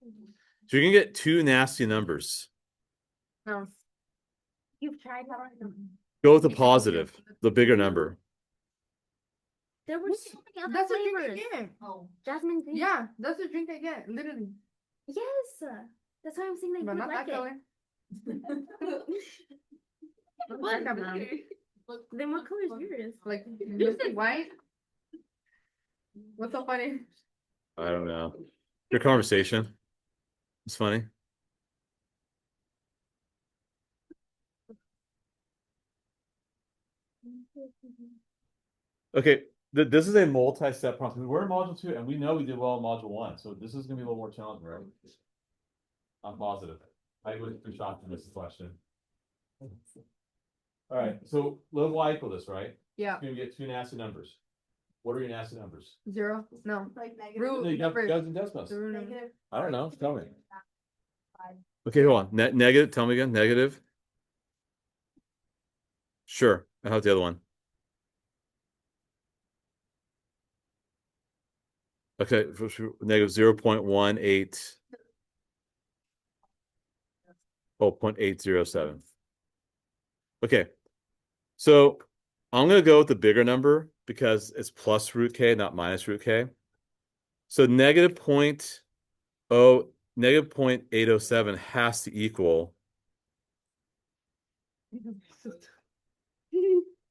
you can get 2 nasty numbers. No. You've tried that. Go with the positive, the bigger number. There was something else. That's a drink I flavors. get. Oh. Jasmine green. Yeah, that's a drink I get. Literally. Yes. That's why I'm saying that you But would not like that color. What? Black and brown. Then what color is yours? Like misty white. What's so funny? I don't know. Your conversation. It's funny. Okay, this is a multi-step process. We're in module 2, and we know we did well in module 1, so this is gonna be a little more challenging, right? I'm positive. I would be shocked to miss this question. All right, so let y equal this, right? Yeah. You're gonna get two nasty numbers. What are your nasty numbers? 0. No. Like negative. Root. No, you got number. dozen decimals. The root number. Negative. I don't know. Tell me. 5. Okay, hold on. Negative. Tell me again. Negative. Sure. How's the other one? Okay, negative 0.18. Oh, 0.807. Okay. So I'm gonna go with the bigger number because it's plus root k, not minus root k. So negative 0.807 has to equal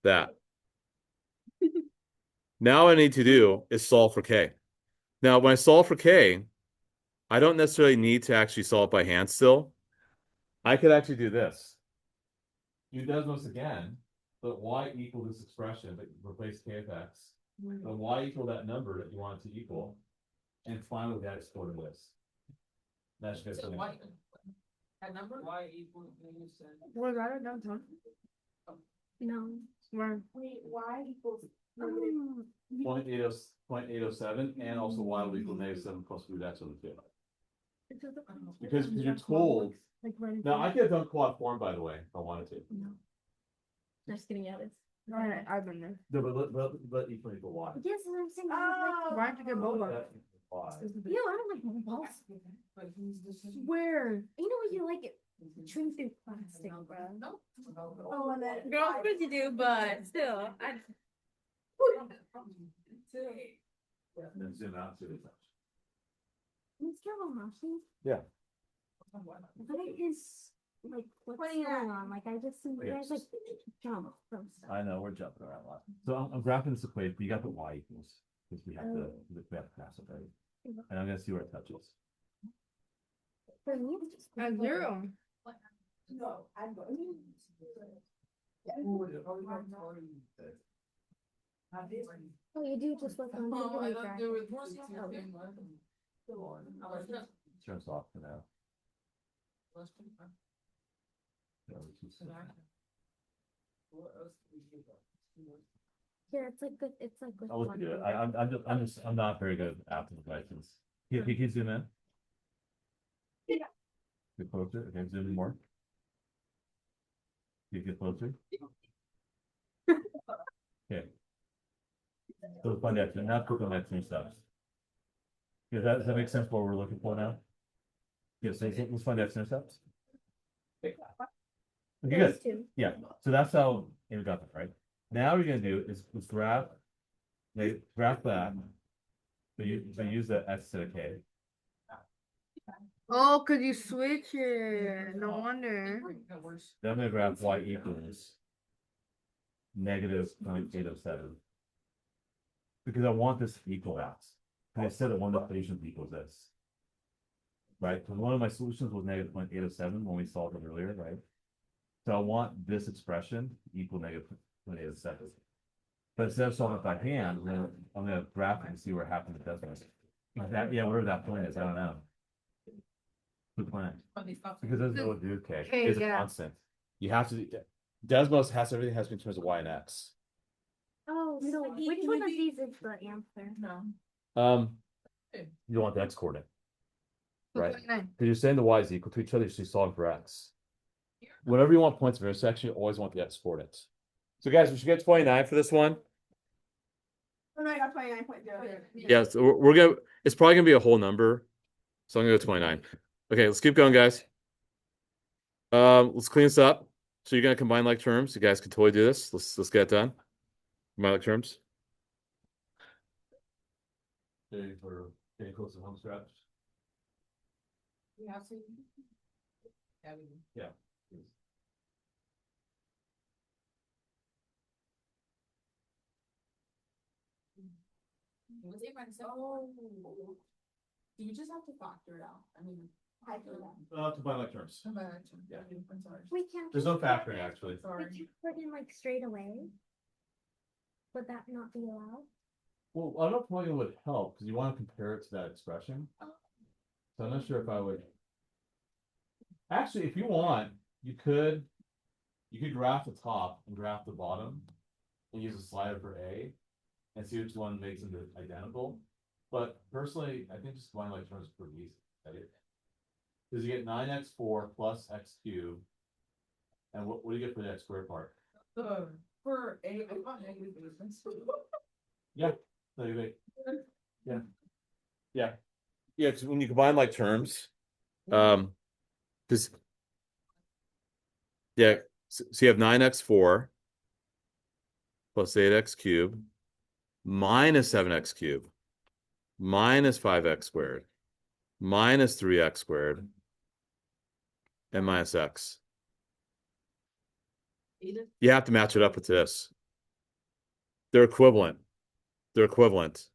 that. Now what I need to do is solve for k. Now, when I solve for k, I don't necessarily need to actually solve by hand still. I could actually do this. Do Desmos again, but y equal this expression, but replace k of x. And y equal that number that you want it to equal. And finally that exploded this. That's just So y, that number y equals -7. Was that a downtown? No. Where? Wait, y equals Oh, 0.807 and also y will equal -7 plus root x over 2. Because Because you're told. Like right. Now I could have done quad form by the way, if I wanted to. No. Just kidding, yeah, it's. Alright, I've been there. No, but equal y. Yes, that's what I'm saying. I was Why don't you get boba? That equals y. like, ew, I don't like meatballs. But he's the same. Where? You know when you like it chewing through plastic, bro. No. Oh, and then. Girl, of course you do, but still, I. And then zoom out to the touch. It's terrible, Moshi. Yeah. But it is like what's going on? Like I just see you guys like jump from stuff. I know, we're jumping around a lot. So I'm graphing this equation, but you got the y equals, because we have to pass it, right? And I'm gonna see where it touches. For me, it's just At 0. No, I'm going. Oh, you do just look on. Oh, I thought there was more. Turns off for now. Yeah, which is- Yeah, it's like good. It's like good. I'll look at it. I'm not very good at Apple devices. Can you zoom in? Yeah. Get closer, okay, zoom in more. Can you get closer? Okay. So let's find out, now click on that two steps. Yeah, does that make sense what we're looking for now? Yes, let's find out steps. Okay, good. Those two. Yeah, so that's how you got that, right? Now what you're gonna do is graph that. But use the S to the K. Oh, cause you switch it. No wonder. Then I'm gonna graph y equals negative 0.807. Because I want this to equal x. And I said that one of the equations equals this. Right, because one of my solutions was negative 0.807 when we solved it earlier, right? So I want this expression to equal negative 0.807. But instead of solving it by hand, I'm gonna graph it and see where it happens to Desmos. Yeah, wherever that point is, I don't know. Good plan. Because there's no do k. Okay, It's a yeah. constant. You have to. Desmos has everything has to be in terms of y and x. Oh, so which one of these is the answer? No. You want the x coordinate. Right. 29. Because you're saying the y is equal to each other, so you solve for x. Whenever you want points of intersection, you always want the x coordinates. So guys, we should get 29 for this one. Oh no, I got 29.0. Yeah, so we're gonna. It's probably gonna be a whole number, so I'm gonna go 29. Okay, let's keep going, guys. Let's clean this up. So you're gonna combine like terms. You guys can totally do this. Let's get it done. Combine like terms. Okay, for getting close to home stretch. Yeah, see. Yeah. was 8 minus 7. Oh. Do you just have to factor it out? I mean, I do that. Combine like terms. Yeah. I'm sorry. We can't. There's just no put factoring it- actually. We Sorry. can't put in like straight away. Would that not be allowed? Well, I don't know if plugging would help because you want to compare it to that expression. So I'm not sure if I would. Actually, if you want, you could graph the top and graph the bottom and use a slider for A and see which one makes them identical. But personally, I think just combining like terms is pretty easy. Right? Because you get 9x4 plus x cubed. And what do you get for the x squared part? For A, I got negative basements. Yeah. Yeah. Yeah. Yeah, because when you combine like terms, because yeah, so you have 9x4 plus 8x cubed minus 7x cubed minus 5x squared minus 3x squared and minus x. You have to match it up with this. They're equivalent. They're equivalent.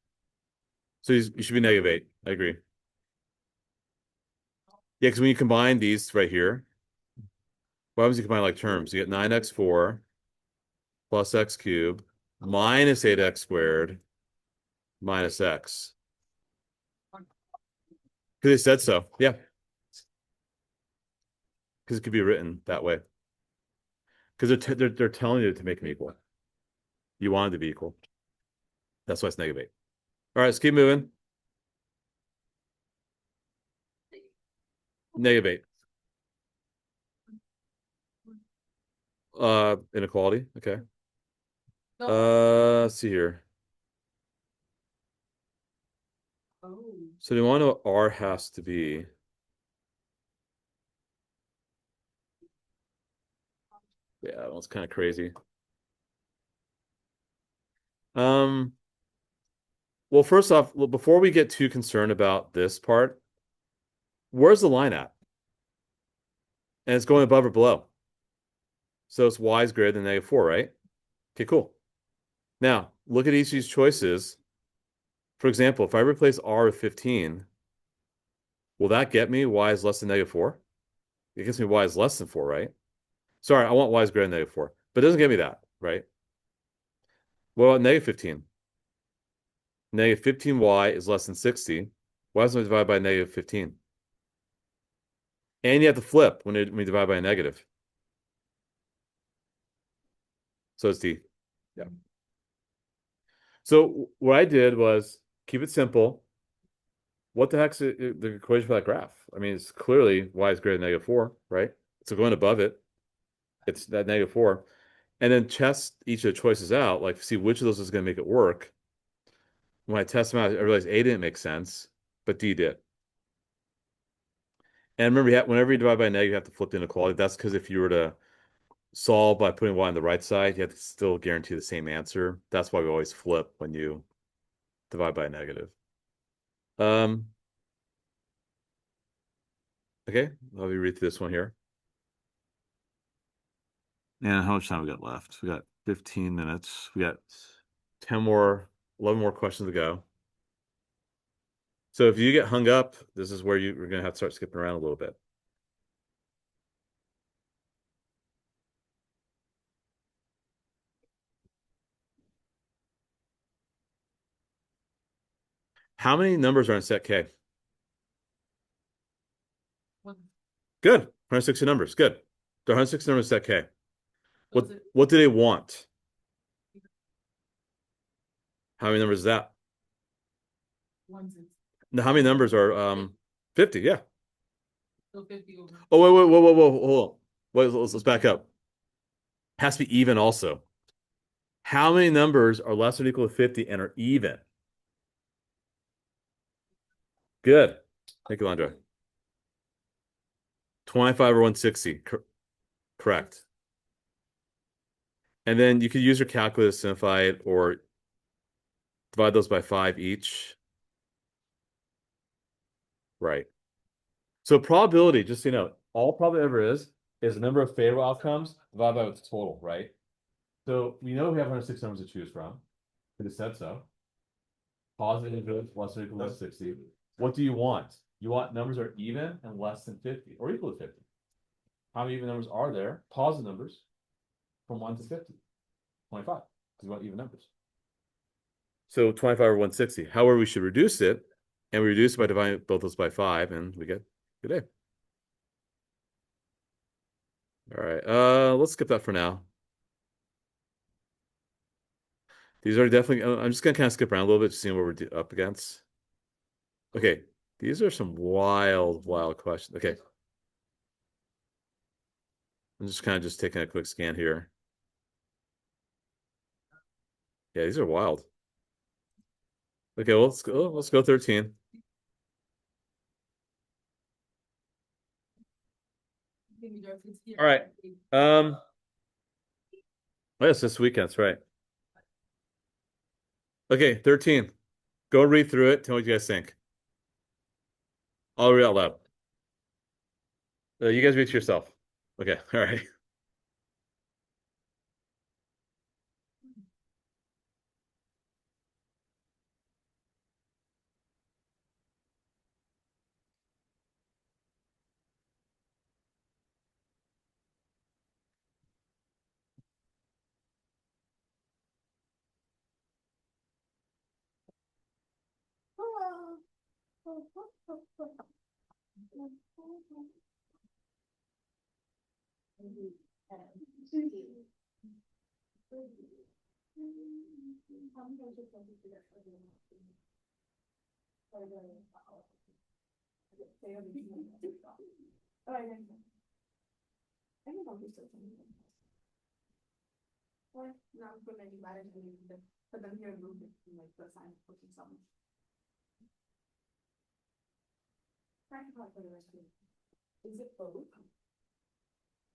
So you should be -8. I agree. Yeah, because when you combine these right here, what happens if you combine like terms? You get 9x4 plus x cubed minus 8x squared minus x. Because they said so. Yeah. Because it could be written that way. Because they're telling you to make them equal. You want it to be equal. That's why it's -8. All right, let's keep moving. -8. Inequality. Okay. Let's see here. Oh. So do you want to know what R has to be? Yeah, that one's kind of crazy. Well, first off, before we get too concerned about this part, where's the line at? And it's going above or below. So it's y is greater than -4, right? Okay, cool. Now, look at each of these choices. For example, if I replace R with 15, will that get me y is less than -4? It gets me y is less than 4, right? Sorry, I want y is greater than -4, but it doesn't get me that, right? What about -15? -15y is less than 60. Why doesn't it divide by -15? And you have to flip when we divide by a negative. So it's D. Yeah. So what I did was keep it simple. What the heck's the equation for that graph? I mean, it's clearly y is greater than -4, right? So going above it, it's that -4. And then test each of the choices out, like see which of those is going to make it work. When I test them out, I realized A didn't make sense, but D did. And remember, whenever you divide by a negative, you have to flip the inequality. That's because if you were to solve by putting y on the right side, you have to still guarantee the same answer. That's why we always flip when you divide by a negative. Okay, let me read through this one here. And how much time we got left? We got 15 minutes. We got 11 more questions to go. So if you get hung up, this is where you're going to have to start skipping around a little bit. How many numbers are in set K? Good. 160 numbers. Good. There are 160 numbers in set K. What do they want? How many numbers is that? Now, how many numbers are 50? Yeah. So 50 over. Oh, wait, hold on. Wait, let's back up. Has to be even also. How many numbers are less than or equal to 50 and are even? Good. Thank you, Landra. 25 or 160. Correct. And then you could use your calculator to simplify it or divide those by 5 each. Right. So probability, just so you know, all probability ever is the number of favorable outcomes divided by its total, right? So we know we have 106 numbers to choose from. We just said so. Positive integers less than or equal to 60. What do you want? You want numbers that are even and less than 50 or equal to 50. How many even numbers are there? Positive numbers from 1 to 50. 25. Because you want even numbers. So 25 or 160. However, we should reduce it, and we reduce it by dividing both those by 5, and we get good A. All right, let's skip that for now. These are definitely, I'm just gonna kind of skip around a little bit to see what we're up against. Okay, these are some wild questions. Okay. I'm just kind of just taking a quick scan here. Yeah, these are wild. Okay, well, let's go 13. All right. Oh, yes, this weekend, that's right. Okay, 13. Go read through it. Tell me what you guys think. I'll read out loud. You guys read to yourself. Okay, all right.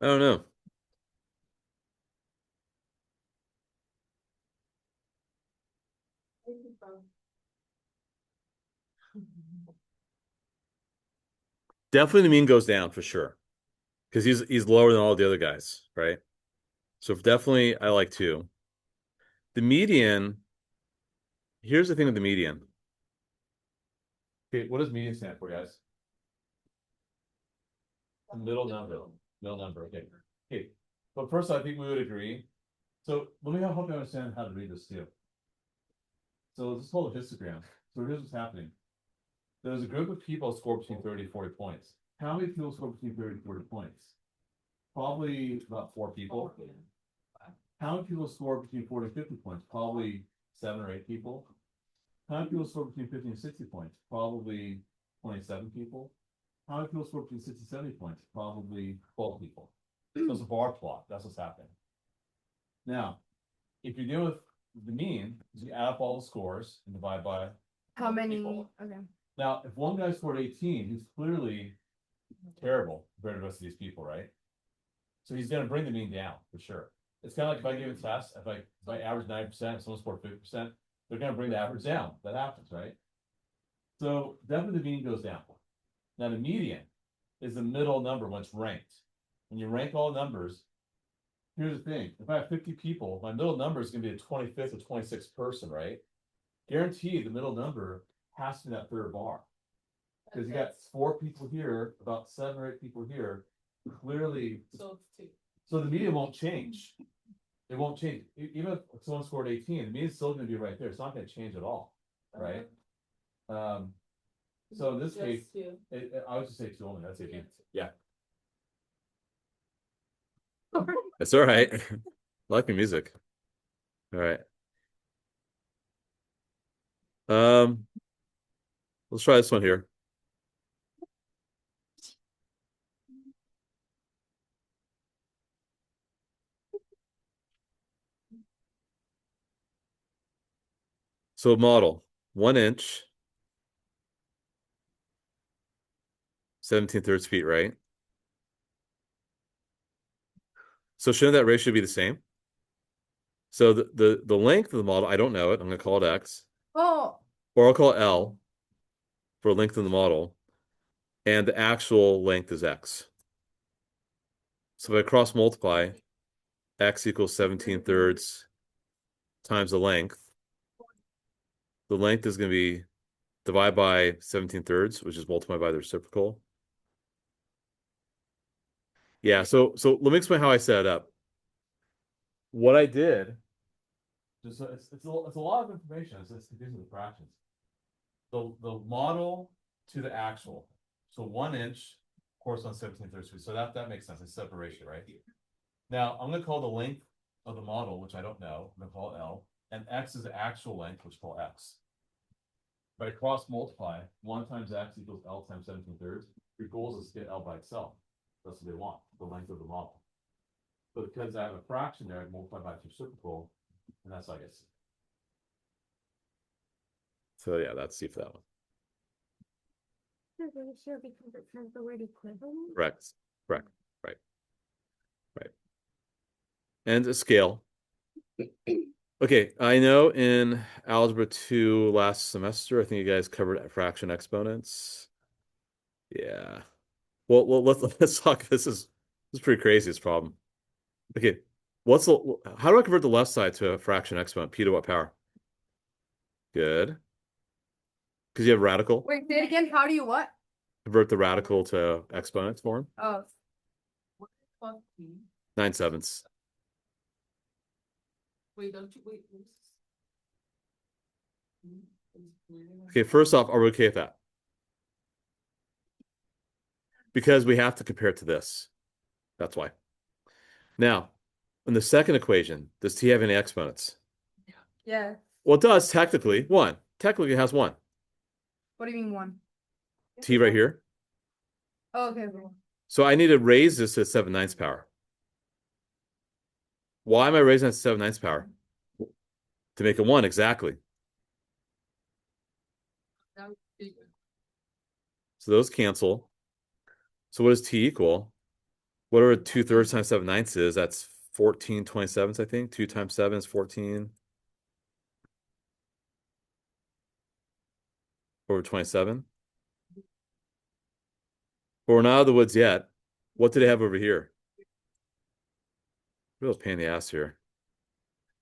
I don't know. Definitely the mean goes down for sure. Because he's lower than all the other guys, right? So definitely I like 2. The median, here's the thing with the median. Okay, what does median stand for, guys? The middle number. Middle number, okay. Okay, but first I think we would agree. So let me help you understand how to read this too. So this is called a histogram. So here's what's happening. There's a group of people score between 30 and 40 points. How many people score between 30 and 40 points? Probably about 4 people. How many people score between 40 and 50 points? Probably 7 or 8 people. How many people score between 50 and 60 points? Probably 27 people. How many people score between 60 and 70 points? Probably 12 people. So it's a bar plot. That's what's happening. Now, if you're dealing with the mean, you add up all the scores and divide by How many? people. Okay. Now, if one guy scored 18, he's clearly terrible compared to the rest of these people, right? So he's going to bring the mean down for sure. It's kind of like if I give a test, if I average 9%, someone scored 50%, they're going to bring the average down. That happens, right? So definitely the mean goes down. Now the median is the middle number when it's ranked. When you rank all numbers, here's the thing. If I have 50 people, my middle number is going to be the 25th or 26th person, right? Guaranteed the middle number has to be that third bar. Because you got 4 people here, about 7 or 8 people here. Clearly, So it's 2. so the median won't change. It won't change. Even if someone scored 18, the median's still going to be right there. It's not going to change at all, right? So in this case, I would just say 2 only. That's 18. Yeah. That's all right. I like the music. All right. Let's try this one here. So model 1 inch, 17/3 feet, right? So shouldn't that ratio be the same? So the length of the model, I don't know it. I'm going to call it X. Oh. Or I'll call it L for length of the model. And the actual length is X. So if I cross multiply, X equals 17/3 times the length. the length is going to be divided by 17/3, which is multiplied by the reciprocal. Yeah, so let me explain how I set it up. What I did, just it's a lot of information. It's confusing the fractions. The model to the actual. So 1 inch corresponds 17/3. So that makes sense. It's separation, right? Now I'm gonna call the length of the model, which I don't know. I'm gonna call it L, and X is the actual length, which is called X. By cross multiply, 1 times X equals L times 17/3. Your goal is to get L by itself. That's what they want, the length of the model. But because I have a fraction there, I multiply by its reciprocal, and that's how I get C. So yeah, that's C for that one. The ratio because it says the word equivalent. Correct. Right. And a scale. Okay, I know in Algebra 2 last semester, I think you guys covered fraction exponents. Yeah. Well, let's talk. This is pretty crazy, this problem. Okay, how do I convert the left side to a fraction exponent? P to what power? Good. Because you have radical. Wait, say it again. How do you what? Convert the radical to exponents form. Oh. 9/7. Wait, don't you wait? Okay, first off, are we okay with that? Because we have to compare it to this. That's why. Now, in the second equation, does T have any exponents? Yeah. Well, it does technically. 1. Technically, it has 1. What do you mean 1? T right here. Oh, okay. So I need to raise this to 7/9 power. Why am I raising it to 7/9 power? To make it 1, exactly. So those cancel. So what does T equal? Whatever 2/3 times 7/9 is, that's 14/27, I think. 2 times 7 is 14. Over 27. But we're not out of the woods yet. What do they have over here? Real pain in the ass here.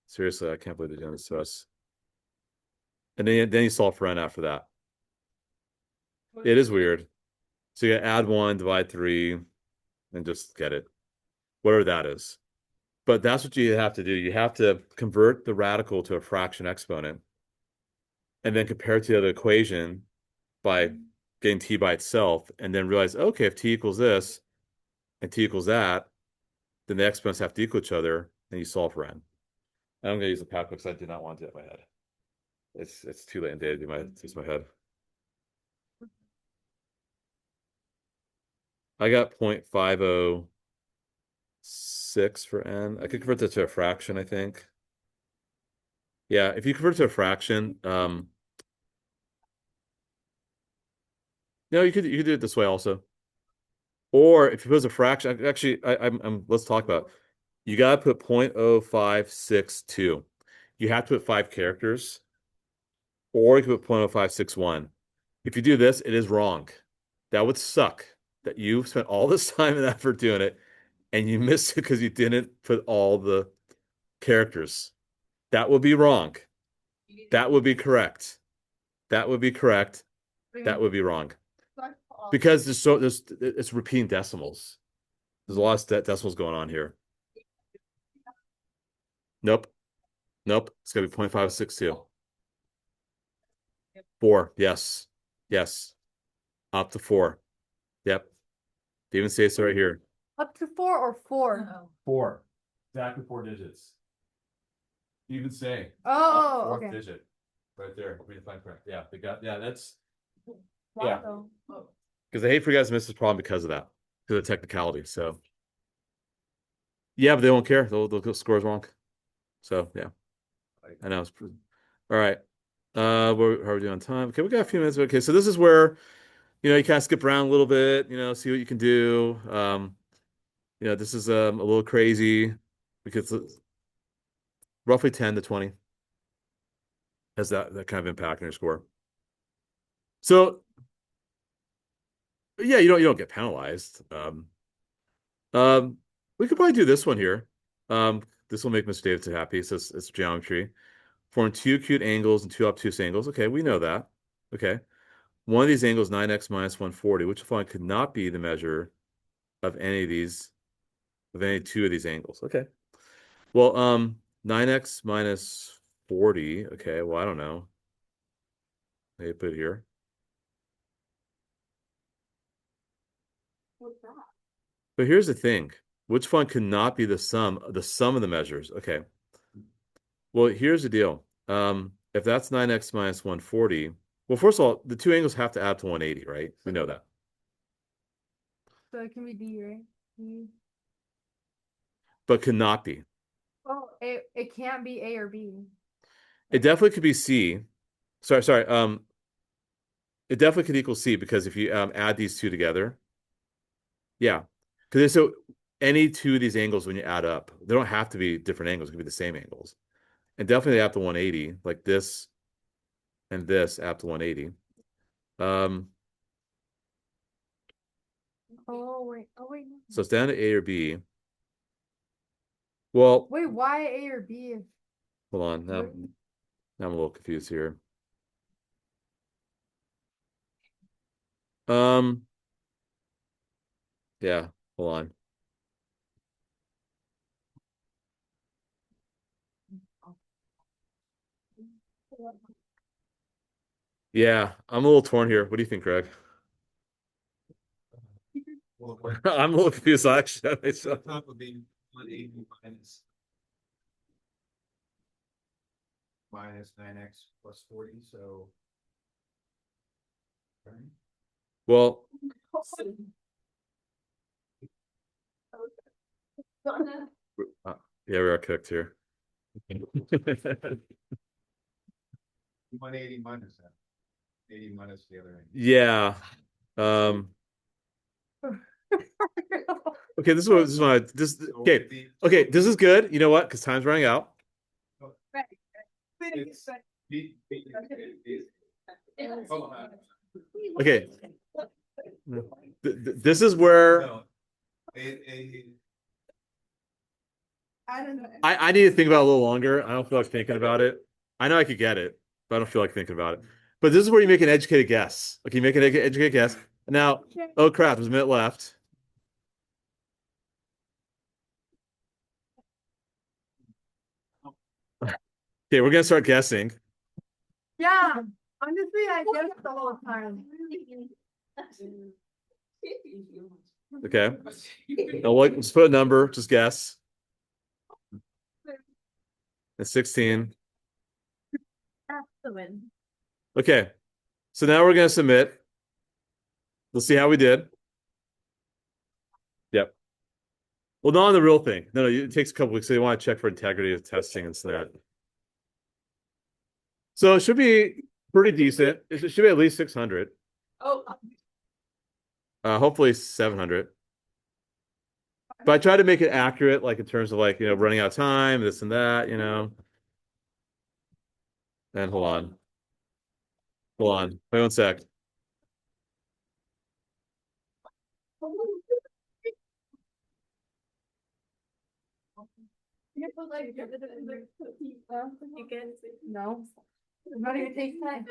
Seriously, I can't believe they're doing this to us. And then you solve for n after that. It is weird. So you add 1, divide 3, and just get it. Whatever that is. But that's what you have to do. You have to convert the radical to a fraction exponent. And then compare it to the other equation by getting T by itself. And then realize, okay, if T equals this and T equals that, then the exponents have to equal each other. And you solve for n. I'm going to use the calculator because I did not want to do it in my head. It's too late in the day to use my head. I got 0.506 for n. I could convert that to a fraction, I think. Yeah, if you convert it to a fraction, no, you could do it this way also. Or if you put it as a fraction, actually, let's talk about it. You gotta put 0.0562. You have to put 5 characters, or you can put 0.0561. If you do this, it is wrong. That would suck that you spent all this time and effort doing it, and you missed it because you didn't put all the characters. That would be wrong. That would be correct. That would be correct. That would be wrong. Because it's repeating decimals. There's a lot of decimals going on here. Nope. It's gonna be 0.562. 4. Yes. Up to 4. Yep. They even say so right here. Up to 4 or 4? 4. Exactly 4 digits. You even say. Oh, Fourth okay. digit. Right there. Redefine correct. Yeah, that's Why yeah. though? Because I hate for you guys to miss this problem because of that. Because of technicality. So yeah, but they won't care. They'll go scores wrong. So yeah. I know it's all right. How are we doing on time? Okay, we got a few minutes. Okay, so this is where you kind of skip around a little bit, see what you can do. This is a little crazy because roughly 10 to 20 has that kind of impact on your score. So yeah, you don't get penalized. We could probably do this one here. This will make Mr. Davidson happy. It's geometry. form two acute angles and two obtuse angles. Okay, we know that. Okay. One of these angles, 9x minus 140, which one could not be the measure of any of these, of any two of these angles. Okay. Well, 9x minus 40. Okay, well, I don't know. They put it here. What's that? But here's the thing. Which one could not be the sum of the measures? Okay. Well, here's the deal. If that's 9x minus 140, well, first of all, the two angles have to add to 180, right? We know that. So it can be D, right? D. But could not be. Oh, it can't be A or B. It definitely could be C. Sorry. It definitely could equal C because if you add these two together, yeah. Because so any two of these angles when you add up, they don't have to be different angles, it could be the same angles. And definitely add to 180, like this and this add to 180. Oh wait. Oh wait. No. So it's down to A or B. Well, Wait, why A or B? hold on. Now Wait. I'm a little confused here. Yeah, hold on. Yeah, I'm a little torn here. What do you think, Greg? Well, I'm a little confused actually. so top would be 180 minus 9x plus 40, so. Right. Well, yeah, we are cooked here. 180 minus that. 80 minus the other end. Yeah. Okay, this is what this So okay. it'd be- Okay, this is good. You know what? Because time's running out. It's- be- hold on. Okay. This is where No. I don't know. I need to think about it a little longer. I don't feel like thinking about it. I know I could get it, but I don't feel like thinking about it. But this is where you make an educated guess. Okay, you make an educated guess. Now, oh crap, there's a minute left. Okay, we're gonna start guessing. Yeah. Honestly, I guess the whole time. Okay. Now, let's put a number. Just guess. It's 16. That's the win. Okay. So now we're gonna submit. Let's see how we did. Yep. Well, not on the real thing. No, it takes a couple weeks. So you want to check for integrity of testing and stuff. So it should be pretty decent. It should be at least 600. Oh, Hopefully 700. But I try to make it accurate, like in terms of like, running out of time, this and that, And hold on. Wait 1 sec. you can see. No. I'm not even taking time.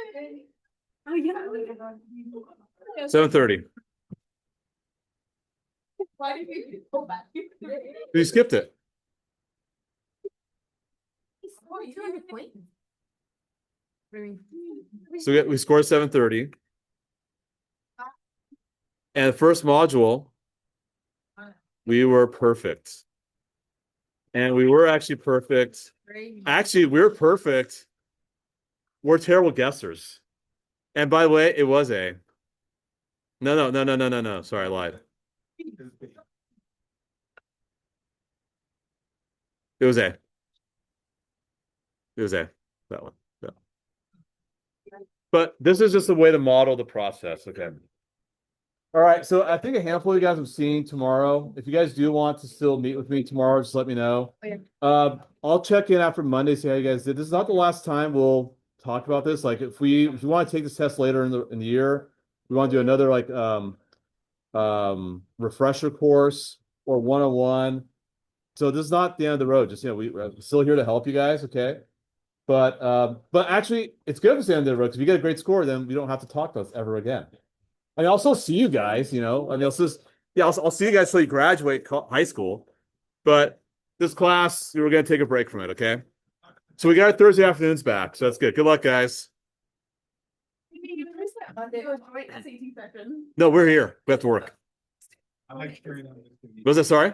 Oh, yeah. 7:30. Why did you go back? You skipped it. Oh, you have a point. So we scored 730. And the first module, we were perfect. And we were actually perfect. Actually, we were perfect. We're terrible guessers. And by the way, it was A. No. Sorry, I lied. It was A. It was A. That one. Yeah. But this is just the way to model the process. Okay. All right. So I think a handful of you guys I'm seeing tomorrow. If you guys do want to still meet with me tomorrow, just let me know. I'll check in after Monday, see how you guys did. This is not the last time we'll talk about this. Like if you want to take this test later in the year, we want to do another like refresher course or 101. So this is not the end of the road. Just we're still here to help you guys, okay? But actually, it's good to stay on the road because if you get a great score, then we don't have to talk to us ever again. I mean, I'll still see you guys, you know. I mean, I'll see you guys till you graduate high school. But this class, we're gonna take a break from it, okay? So we got Thursday afternoons back, so that's good. Good luck, guys. Monday was great SAT session. No, we're here. We have to work. I like hearing that. What was that? Sorry.